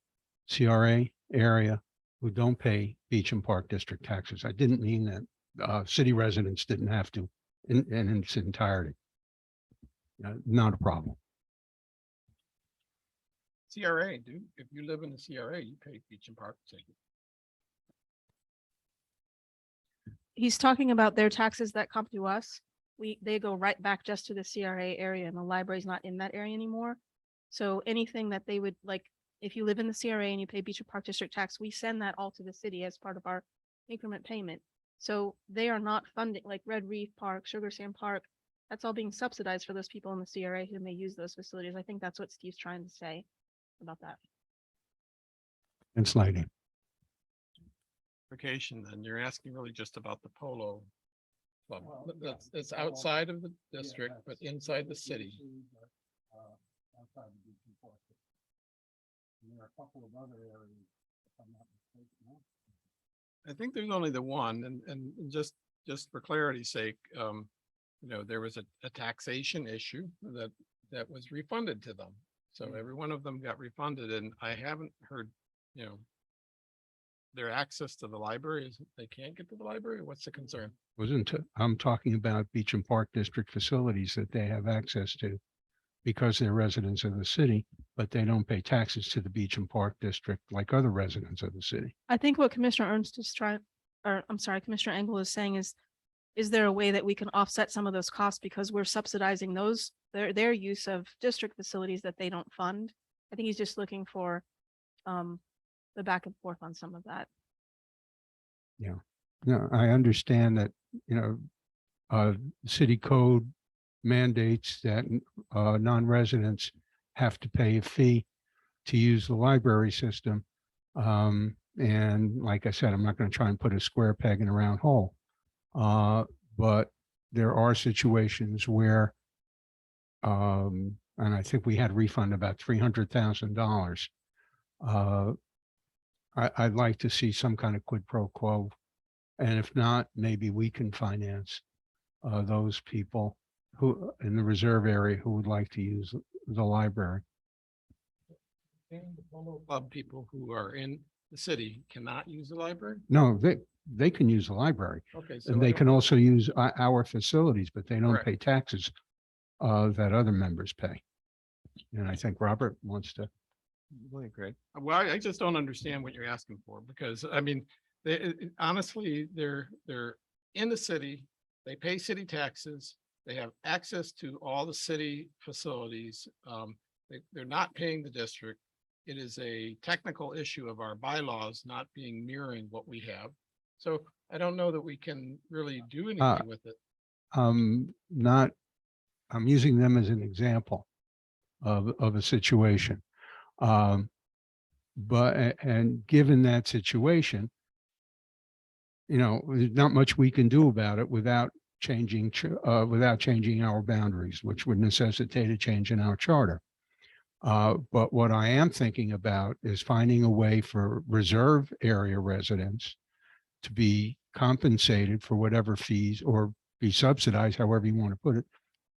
Speaker 10: CRA area who don't pay Beach and Park District taxes. I didn't mean that city residents didn't have to in its entirety. Not a problem.
Speaker 8: CRA, dude, if you live in the CRA, you pay Beach and Park ticket.
Speaker 5: He's talking about their taxes that come to us. They go right back just to the CRA area, and the library's not in that area anymore. So anything that they would like, if you live in the CRA and you pay Beach and Park District tax, we send that all to the city as part of our increment payment. So they are not funding like Red Reef Park, Sugar Sand Park. That's all being subsidized for those people in the CRA who may use those facilities. I think that's what Steve's trying to say about that.
Speaker 10: And sliding.
Speaker 8: Vacation, then you're asking really just about the polo club. It's outside of the district, but inside the city.
Speaker 11: Outside the Beach and Park. And there are a couple of other areas, if I'm not mistaken.
Speaker 8: I think there's only the one, and just for clarity's sake, there was a taxation issue that was refunded to them. So every one of them got refunded, and I haven't heard, their access to the library is they can't get to the library? What's the concern?
Speaker 10: I'm talking about Beach and Park District facilities that they have access to because they're residents of the city, but they don't pay taxes to the Beach and Park District like other residents of the city.
Speaker 5: I think what Commissioner Ernst is trying, or I'm sorry, Commissioner Engel is saying is there a way that we can offset some of those costs because we're subsidizing their use of district facilities that they don't fund? I think he's just looking for the back and forth on some of that.
Speaker 10: No, I understand that, city code mandates that non-residents have to pay a fee to use the library system. And like I said, I'm not going to try and put a square peg in a round hole. But there are situations where, and I think we had a refund about $300,000. I'd like to see some kind of quid pro quo. And if not, maybe we can finance those people who in the reserve area who would like to use the library.
Speaker 8: The Polo Club people who are in the city cannot use the library?
Speaker 10: No, they can use the library
Speaker 8: Okay. So
Speaker 10: and
Speaker 8: I
Speaker 10: they
Speaker 8: don't
Speaker 10: can
Speaker 8: know.
Speaker 10: also use our facilities, but they don't
Speaker 8: Correct.
Speaker 10: pay taxes that other members pay. And I think Robert wants to.
Speaker 12: Go ahead, Greg.
Speaker 8: Well, I just don't understand what you're asking for because I mean, honestly, they're in the city, they pay city taxes, they have access to all the city facilities. They're not paying the district. It is a technical issue of our bylaws not being mirroring what we have. So I don't know that we can really do anything with it.
Speaker 10: I'm using them as an example of a situation. And given that situation, there's not much we can do about it without changing our boundaries, which would necessitate a change in our charter. But what I am thinking about is finding a way for reserve area residents to be compensated for whatever fees or be subsidized, however you want to put it,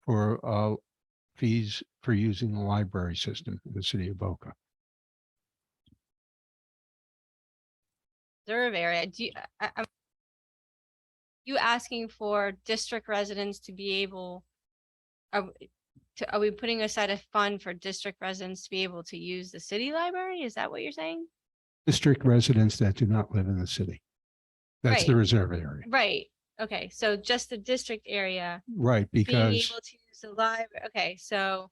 Speaker 10: for fees for using the library system in the city of Boca.
Speaker 1: Reserve area, you asking for district residents to be able, are we putting aside a fund for district residents to be able to use the city library? Is that what you're saying?
Speaker 10: District residents that do not live in the city. That's the
Speaker 1: Right.
Speaker 10: reserve area.
Speaker 1: Right. Okay. So just the district area
Speaker 10: Right,
Speaker 1: being
Speaker 10: because
Speaker 1: able to use the library. Okay. So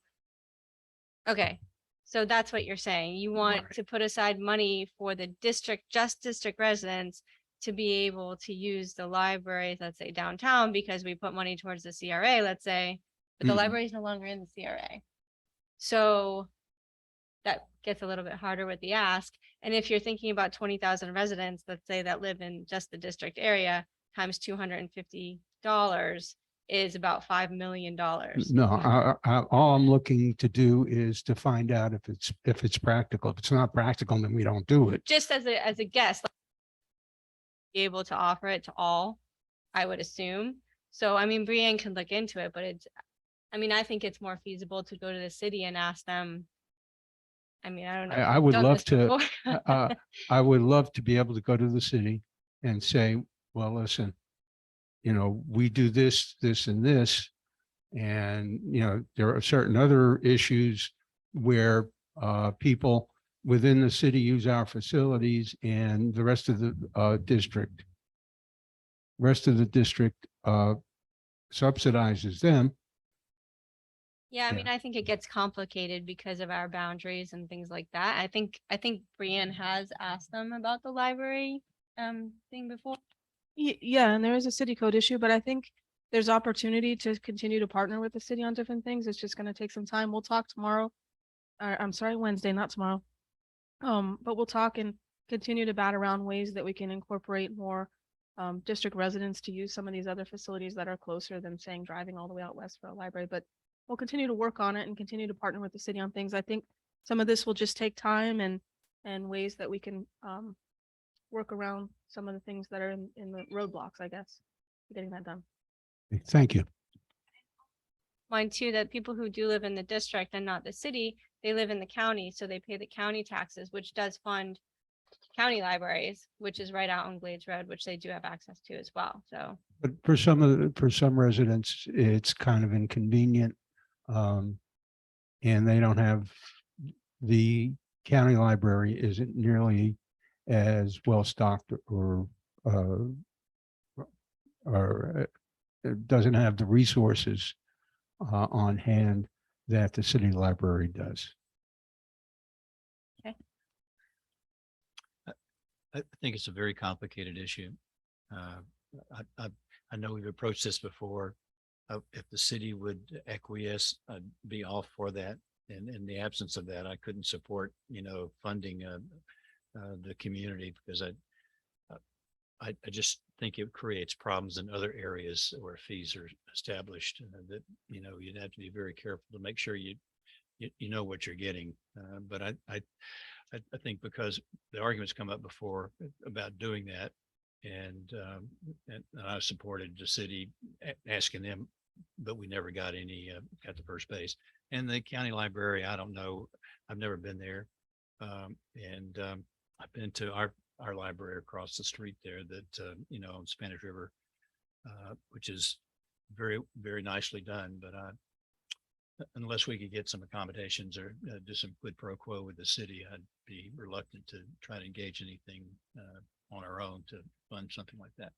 Speaker 1: that's what you're saying. You want
Speaker 10: Right.
Speaker 1: to put aside money for the district, just district residents to be able to use the libraries, let's say downtown, because we put money towards the CRA, let's say, but the
Speaker 10: Mhm.
Speaker 1: library is no longer in the CRA. So that gets a little bit harder with the ask. And if you're thinking about 20,000 residents, let's say that live in just the district area, times $250 is about $5 million.
Speaker 10: no, all I'm looking to do is to find out if it's practical. If it's not practical, then we don't do it.
Speaker 1: Just as a guess, like, be able to offer it to all, I would assume. So, I mean, Brienne can look into it, but I think it's more feasible to go to the city and ask them. I mean, I don't know. if
Speaker 10: I
Speaker 1: you've
Speaker 10: would
Speaker 1: done
Speaker 10: love
Speaker 1: this
Speaker 10: to,
Speaker 1: before.
Speaker 10: I would love to be able to go to the city and say, well, listen, we do this, this, and this. And, there are certain other issues where people within the city use our facilities and the rest of the district subsidizes them.
Speaker 1: Yeah, I mean, I think it gets complicated because of our boundaries and things like that. I think Brienne has asked them about the library thing before.
Speaker 5: Yeah, and there is a city code issue, but I think there's opportunity to continue to partner with the city on different things. It's just going to take some time. We'll talk tomorrow. I'm sorry, Wednesday, not tomorrow. But we'll talk and continue to bat around ways that we can incorporate more district residents to use some of these other facilities that are closer than saying driving all the way out west for a library. But we'll continue to work on it and continue to partner with the city on things. I think some of this will just take time and ways that we can work around some of the things that are in the roadblocks, I guess, getting that done.
Speaker 10: Thank you.
Speaker 1: Mind too, that people who do live in the district and not the city, they live in the county, so they pay the county taxes, which does fund county libraries, which is right out on Glades Road, which they do have access to as well. So
Speaker 10: But for some residents, it's kind of inconvenient. And they don't have, the county library isn't nearly as well stocked or it doesn't have the resources on hand that the city library does.
Speaker 4: I think it's a very complicated issue. I know we've approached this before. If the city would acquiesce, I'd be all for that. And in the absence of that, I couldn't support, funding the community because I just think it creates problems in other areas where fees are established that, you'd have to be very careful to make sure you know what you're getting. But I think because the arguments come up before about doing that, and I supported the city asking them, but we never got got the first base. And the county library, I don't know, I've never been there. I've been to our library across the street there that, on Spanish River, which is very, very nicely done, but unless we could get some accommodations or do some quid pro quo with the city, I'd be reluctant to try to engage anything on our own to fund something like that.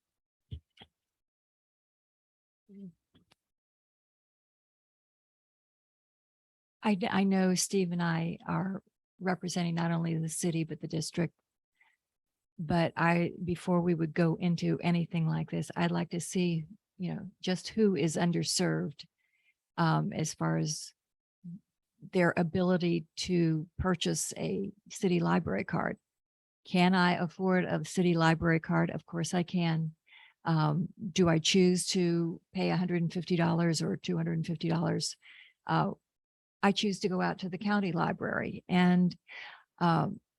Speaker 6: I know Steve and I are representing not only the city, but the district. But before we would go into anything like this, I'd like to see, just who is underserved as far as their ability to purchase a city library card. Can I afford a city library card? Of course I can. Do I choose to pay $150 or $250? I choose to go out to the county library. And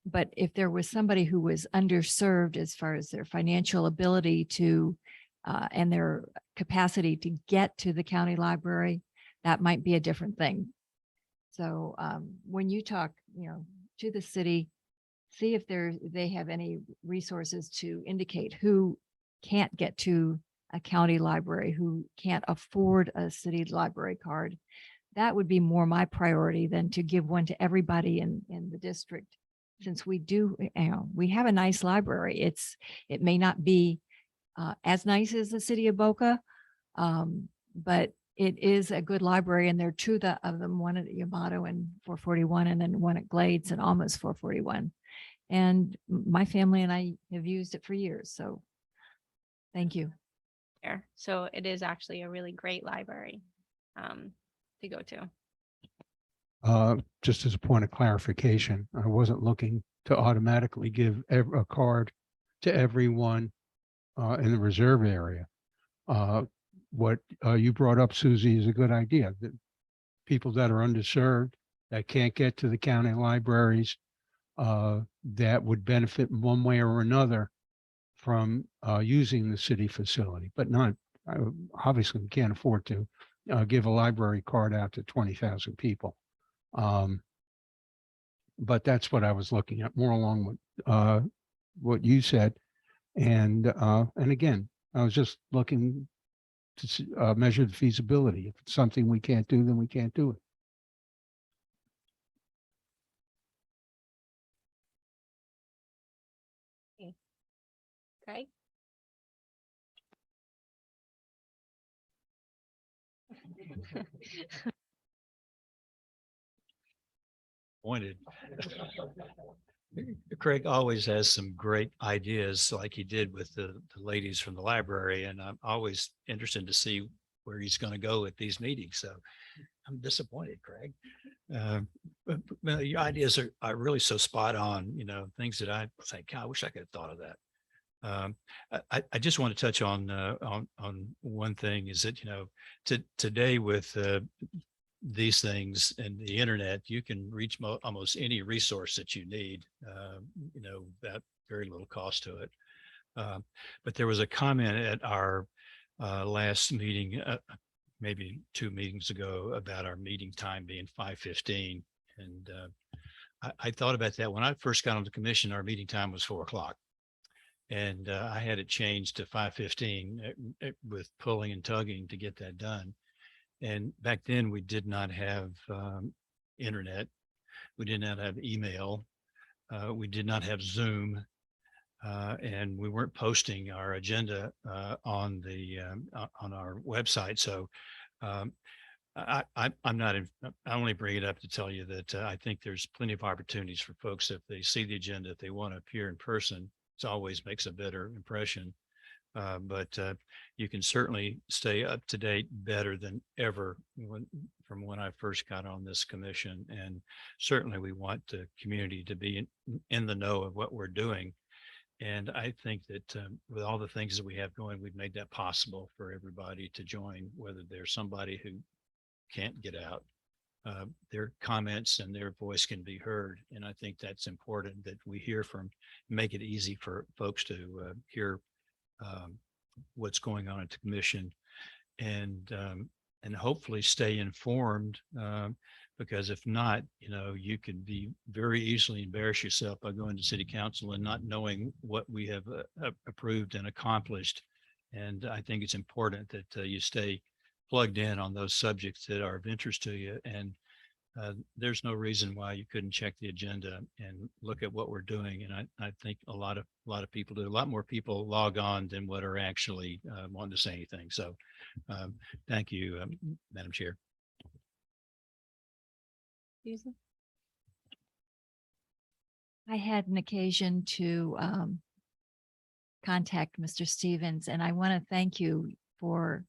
Speaker 6: but if there was somebody who was underserved as far as their financial ability to and their capacity to get to the county library, that might be a different thing. So when you talk, to the city, see if they have any resources to indicate who can't get to a county library, who can't afford a city library card. That would be more my priority than to give one to everybody in the district. Since we do, we have a nice library. It may not be as nice as the city of Boca, but it is a good library, and there are two of them, one at Yamato and 441, and then one at Glades and almost 441. And my family and I have used it for years. So thank you.
Speaker 1: there. So it is actually a really great library to go to.
Speaker 10: Just as a point of clarification, I wasn't looking to automatically give a card to everyone in the reserve area. What you brought up, Susie, is a good idea. That people that are underserved, that can't get to the county libraries, that would benefit in one way or another from using the city facility, but not, obviously we can't afford to give a library card out to 20,000 people. But that's what I was looking at, more along with what you said. And again, I was just looking to measure the feasibility. If it's something we can't do, then we can't do it.
Speaker 1: Okay.
Speaker 4: Pointed. Craig always has some great ideas like he did with the ladies from the library. And I'm always interested to see where he's going to go at these meetings. So I'm disappointed, Craig. But your ideas are really so spot on, things that I think, God, I wish I could have thought of that. I just want to touch on one thing is that, today with these things and the internet, you can reach almost any resource that you need, without very little cost to it. But there was a comment at our last meeting, maybe 2 meetings ago, about our meeting time being 5:15. And I thought about that. When I first got on the commission, our meeting time was 4 o'clock. And I had it changed to 5:15 with pulling and tugging to get that done. And back then we did not have internet. We did not have email. We did not have Zoom. And we weren't posting our agenda on our website. So I'm not, I only bring it up to tell you that I think there's plenty of opportunities for folks if they see the agenda, if they want to appear in person. It always makes a better impression. But you can certainly stay up to date better than ever from when I first got on this commission. And certainly we want the community to be in the know of what we're doing. And I think that with all the things that we have going, we've made that possible for everybody to join, whether there's somebody who can't get out. Their comments and their voice can be heard. And I think that's important that we hear from, make it easy for folks to hear what's going on at the commission and hopefully stay informed. Because if not, you could be very easily embarrass yourself by going to city council and not knowing what we have approved and accomplished. And I think it's important that you stay plugged in on those subjects that are of interest to you. And there's no reason why you couldn't check the agenda and look at what we're doing. And I think a lot of people do. A lot more people log on than what are actually wanting to say anything. So thank you, Madam Chair.
Speaker 1: Susan?
Speaker 6: I had an occasion to contact Mr. Stevens, and I want to thank you for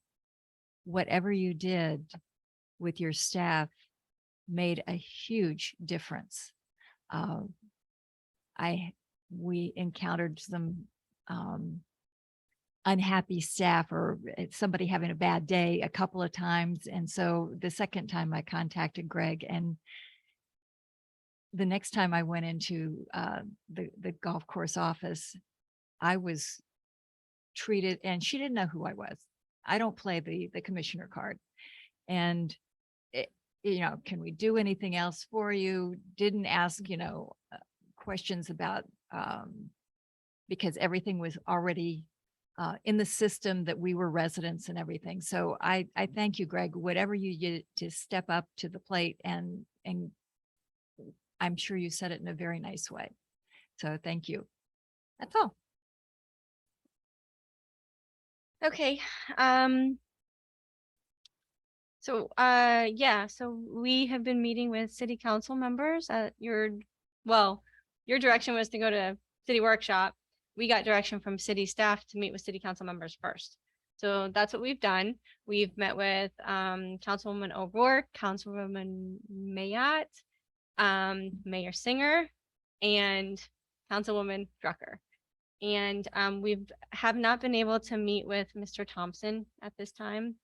Speaker 6: whatever you did with your staff made a huge difference. We encountered some unhappy staff or somebody having a bad day a couple of times. And so the second time I contacted Greg, and the next time I went into the golf course office, I was treated, and she didn't know who I was. I don't play the commissioner card. And, can we do anything else for you? Didn't ask, questions about, because everything was already in the system that we were residents and everything. So I thank you, Greg, whatever you did to step up to the plate, and I'm sure you said it in a very nice way. So thank you. That's all.
Speaker 1: Okay. So we have been meeting with city council members at your direction was to go to city workshop. We got direction from city staff to meet with city council members first. So that's what we've done. We've met with Councilwoman O'Rourke, Councilwoman Mayat, Mayor Singer, and Councilwoman Drucker. And we have not been able to meet with Mr. Thompson at this time.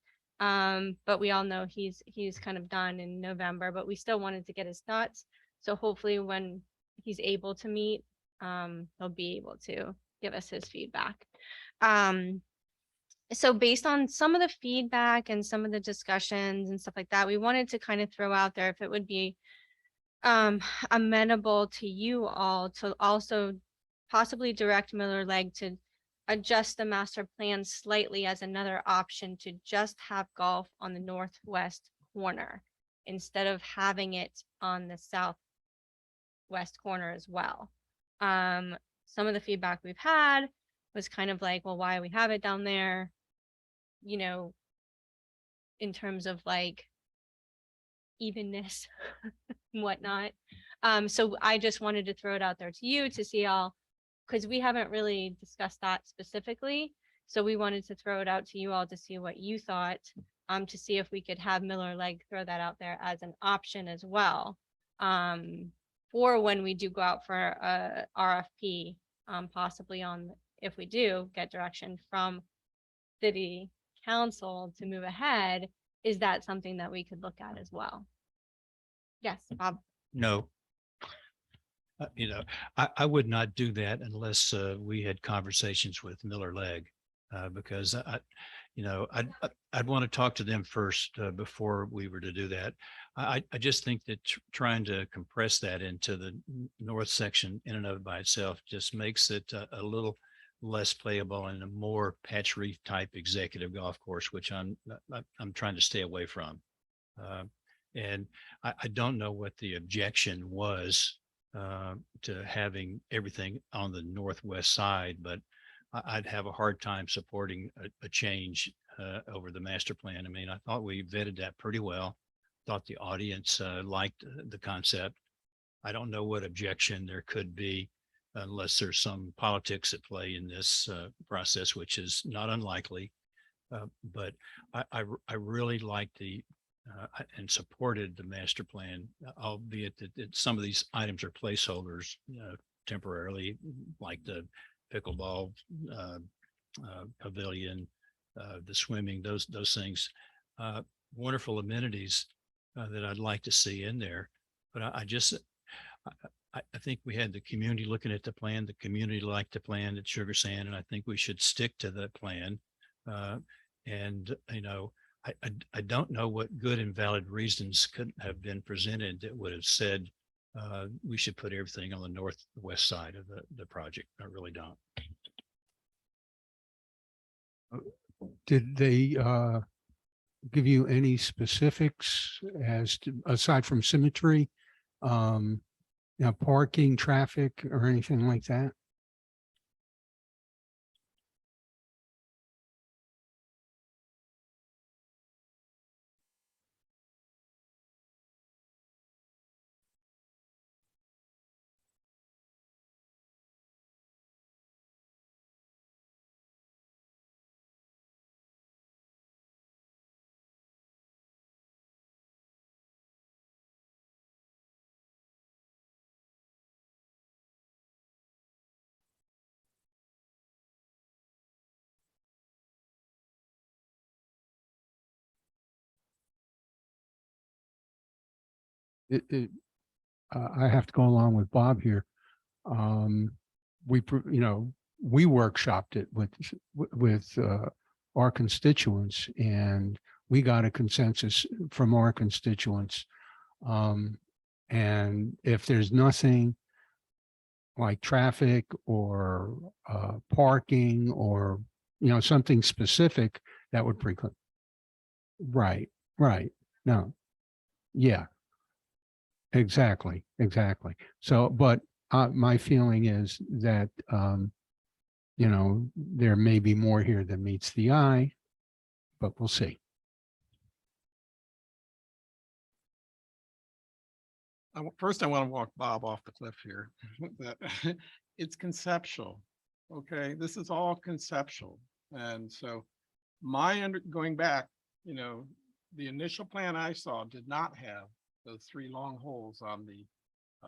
Speaker 1: But we all know he's kind of done in November, but we still wanted to get his thoughts. So hopefully when he's able to meet, he'll be able to give us his feedback. So based on some of the feedback and some of the discussions and stuff like that, we wanted to kind of throw out there if it would be amenable to you all to also possibly direct Miller Lake to adjust the master plan slightly as another option to just have golf on the northwest corner instead of having it on the southwest corner as well. Some of the feedback we've had was kind of like, well, why we have it down there, in terms of like evenness and whatnot. So I just wanted to throw it out there to you to see all, because we haven't really discussed that specifically. So we wanted to throw it out to you all to see what you thought, to see if we could have Miller Lake throw that out there as an option as well. For when we do go out for a RFP, possibly if we do get direction from city council to move ahead, is that something that we could look at as well? Yes, Bob.
Speaker 4: No. I would not do that unless we had conversations with Miller Lake, because I'd want to talk to them first before we were to do that. I just think that trying to compress that into the north section in and of it by itself just makes it a little less playable and a more patch reef type executive golf course, which I'm trying to stay away from. And I don't know what the objection was to having everything on the northwest side, but I'd have a hard time supporting a change over the master plan. I mean, I thought we vetted that pretty well. Thought the audience liked the concept. I don't know what objection there could be unless there's some politics at play in this process, which is not unlikely. But I really like and supported the master plan, albeit that some of these items are placeholders temporarily, like the pickleball pavilion, the swimming, those things, wonderful amenities that I'd like to see in there. But I think we had the community looking at the plan. The community liked the plan at Sugar Sand, and I think we should stick to that plan. And I don't know what good and valid reasons could have been presented that would have said we should put everything on the northwest side of the project. I really don't.
Speaker 10: Did they give you any specifics as to, aside from symmetry, parking, traffic, or anything like that? I have to go along with Bob here. We workshopped it with our constituents, and we got a consensus from our constituents. And if there's nothing like traffic or parking or something specific that would preclude. Right. No. Yeah. Exactly. So, but my feeling is that, there may be more here than meets the eye, but we'll see.
Speaker 8: First, I want to walk Bob off the cliff here. That it's conceptual. Okay, this is all conceptual. And so going back, the initial plan I saw did not have those 3 long holes on the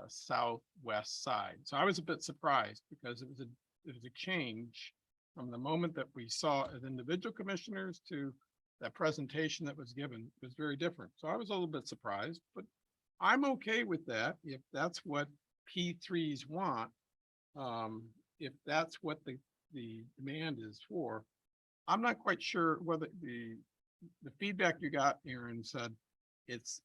Speaker 8: southwest side. So I was a bit surprised because it was a change from the moment that we saw as individual commissioners to that presentation that was given. It was very different. So I was a little bit surprised, but I'm okay with that if that's what P3s want. If that's what the demand is for. I'm not quite sure whether the feedback you got, Aaron, said it's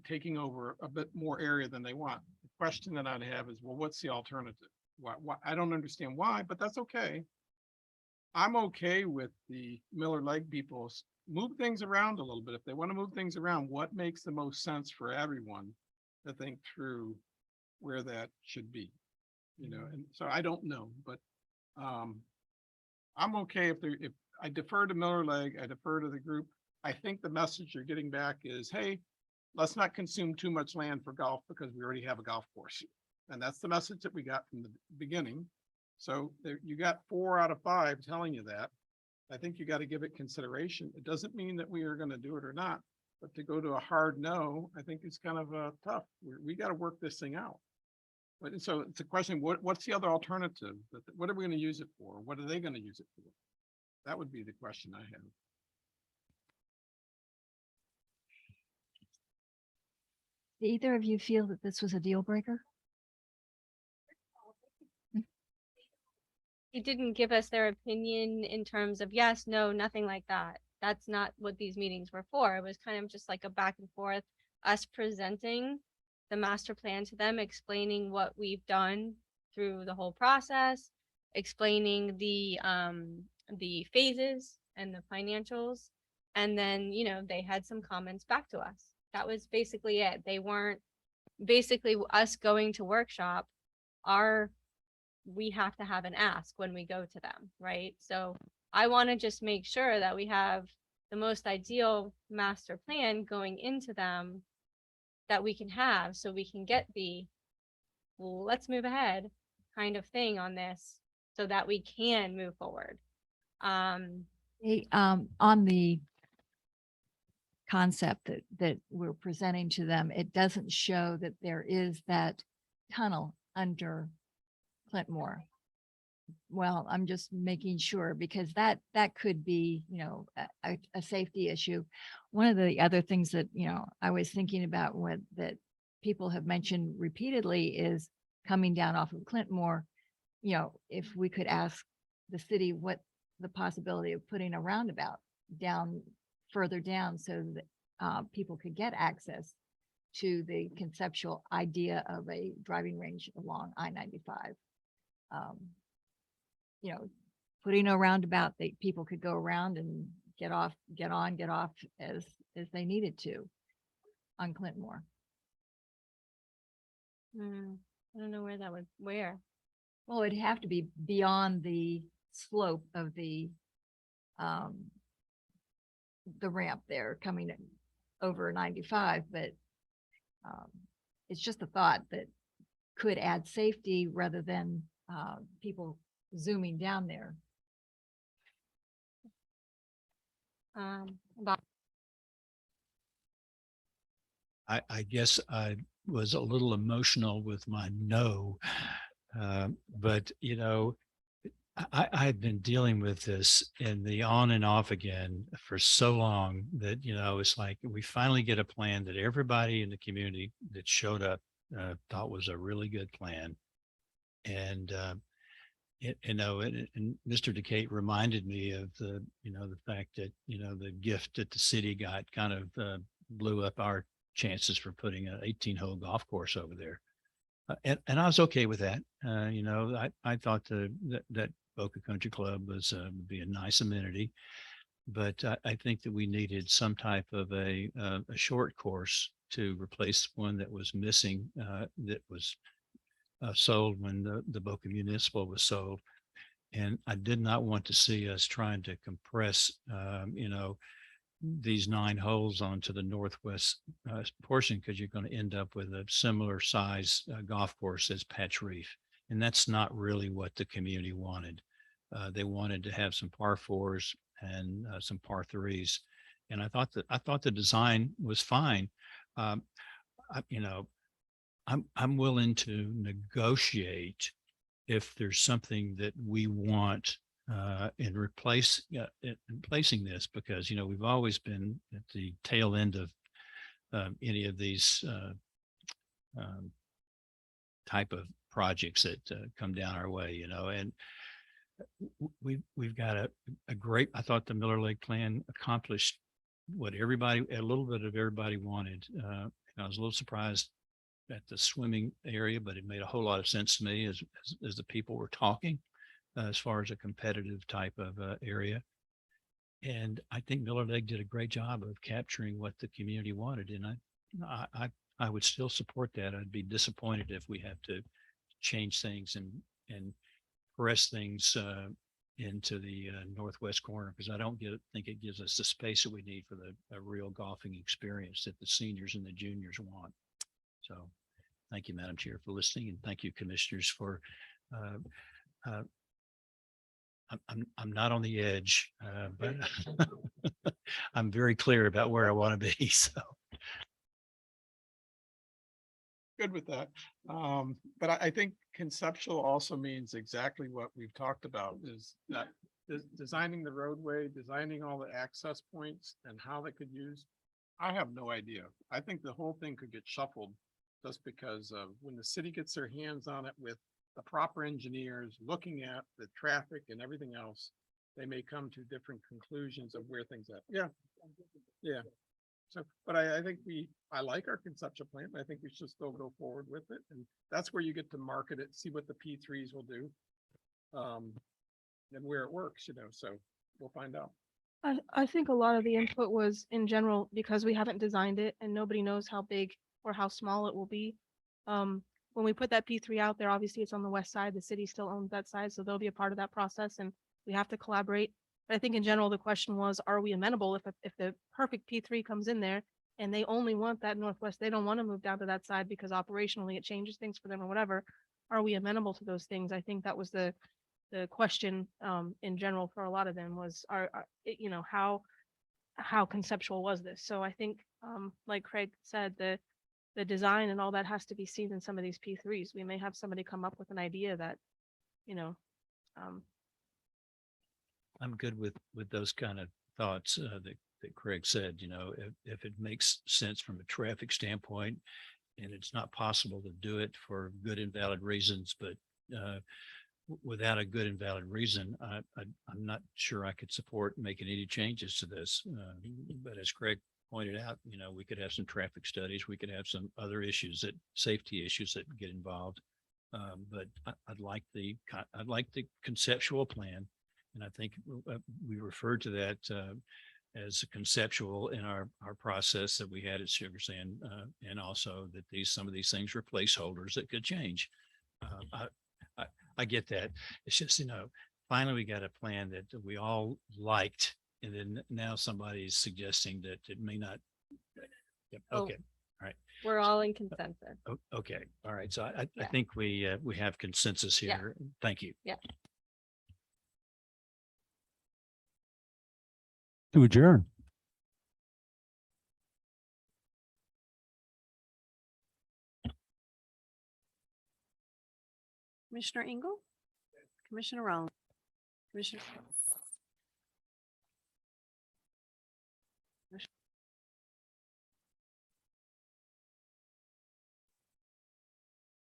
Speaker 8: taking over a bit more area than they want. The question that I'd have is, well, what's the alternative? Why, I don't understand why, but that's okay. I'm okay with the Miller Lake people move things around a little bit. If they want to move things around, what makes the most sense for everyone to think through where that should be, and so I don't know, but I'm okay if I defer to Miller Lake, I defer to the group. I think the message you're getting back is, hey, let's not consume too much land for golf because we already have a golf course. And that's the message that we got from the beginning. So you got 4 out of 5 telling you that. I think you got to give it consideration. It doesn't mean that we are going to do it or not, but to go to a hard no, I think it's kind of tough. We got to work this thing out. But so it's a question, what's the other alternative? What are we going to use it for? What are they going to use it for? That would be the question I have.
Speaker 6: Do either of you feel that this was a deal breaker?
Speaker 1: They didn't give us their opinion in terms of yes, no, nothing like that. That's not what these meetings were for. It was kind of just like a back and forth, us presenting the master plan to them, explaining what we've done through the whole process, explaining the phases and the financials. And then, you know, they had some comments back to us. That was basically it. They weren't basically us going to workshop. We have to have an ask when we go to them, right? So I want to just make sure that we have the most ideal master plan going into them that we can have, so we can get the let's move ahead kind of thing on this so that we can move forward.
Speaker 6: On the concept that we're presenting to them, it doesn't show that there is that tunnel under Clintmore. Well, I'm just making sure because that could be, you know, a safety issue. One of the other things that, you know, I was thinking about that people have mentioned repeatedly is coming down off of Clintmore. You know, if we could ask the city what the possibility of putting a roundabout down further down so that people could get access to the conceptual idea of a driving range along I-95. You know, putting a roundabout that people could go around and get off, get on, get off as they needed to on Clintmore.
Speaker 1: I don't know where that would, where?
Speaker 6: Well, it'd have to be beyond the slope of the ramp there coming over 95, but it's just a thought that could add safety rather than people zooming down there.
Speaker 1: About
Speaker 4: I guess I was a little emotional with my no, but you know, I've been dealing with this in the on and off again for so long that, you know, it's like we finally get a plan that everybody in the community that showed up thought was a really good plan. And, you know, and Mr. DeCate reminded me of the, you know, the fact that, you know, the gift that the city got kind of blew up our chances for putting an 18-hole golf course over there. And I was okay with that. You know, I thought that Boca Country Club was would be a nice amenity, but I think that we needed some type of a short course to replace one that was missing, that was sold when the Boca Municipal was sold. And I did not want to see us trying to compress, you know, these 9 holes onto the northwest portion, because you're going to end up with a similar size golf course as Patch Reef. And that's not really what the community wanted. They wanted to have some par 4s and some par 3s. And I thought the design was fine. You know, I'm willing to negotiate if there's something that we want in replacing this, because, you know, we've always been at the tail end of any of these type of projects that come down our way, you know, and we've got a great, I thought the Miller Lake plan accomplished what everybody, a little bit of everybody wanted. I was a little surprised at the swimming area, but it made a whole lot of sense to me as the people were talking, as far as a competitive type of area. And I think Miller Lake did a great job of capturing what the community wanted. And I would still support that. I'd be disappointed if we have to change things and press things into the northwest corner, because I don't think it gives us the space that we need for a real golfing experience that the seniors and the juniors want. So thank you, Madam Chair, for listening, and thank you, commissioners, for I'm not on the edge, but I'm very clear about where I want to be. So
Speaker 8: Good with that. But I think conceptual also means exactly what we've talked about, is that designing the roadway, designing all the access points and how they could use. I have no idea. I think the whole thing could get shuffled just because when the city gets their hands on it with the proper engineers looking at the traffic and everything else, they may come to different conclusions of where things are. Yeah. Yeah. So, but I think I like our conceptual plan. I think we should still go forward with it. And that's where you get to market it, see what the P3s will do. And where it works, so we'll find out.
Speaker 5: I think a lot of the input was in general, because we haven't designed it and nobody knows how big or how small it will be. When we put that P3 out there, obviously it's on the west side, the city still owns that side, so they'll be a part of that process and we have to collaborate. But I think in general, the question was, are we amenable if the perfect P3 comes in there and they only want that northwest, they don't want to move down to that side because operationally it changes things for them or whatever. Are we amenable to those things? I think that was the question in general for a lot of them was, how conceptual was this? So I think, like Craig said, the design and all that has to be seen in some of these P3s. We may have somebody come up with an idea that,
Speaker 4: I'm good with those kind of thoughts that Craig said, if it makes sense from a traffic standpoint and it's not possible to do it for good and valid reasons, but without a good and valid reason, I'm not sure I could support making any changes to this. But as Craig pointed out, we could have some traffic studies, we could have some other safety issues that get involved. But I'd like the conceptual plan. And I think we referred to that as a conceptual in our process that we had at Sugar Sand, and also that some of these things were placeholders that could change. I get that. It's just, finally we got a plan that we all liked, and then now somebody's suggesting that it may not. Yep.
Speaker 2: Oh.
Speaker 4: Okay. All right.
Speaker 2: We're all in consensus.
Speaker 4: Okay. All right. So I
Speaker 2: Yeah.
Speaker 4: think we have consensus
Speaker 2: Yeah.
Speaker 4: here. Thank you.
Speaker 2: Yeah.
Speaker 10: To adjourn.
Speaker 2: Commissioner Engel? Commissioner Rollins? Commissioner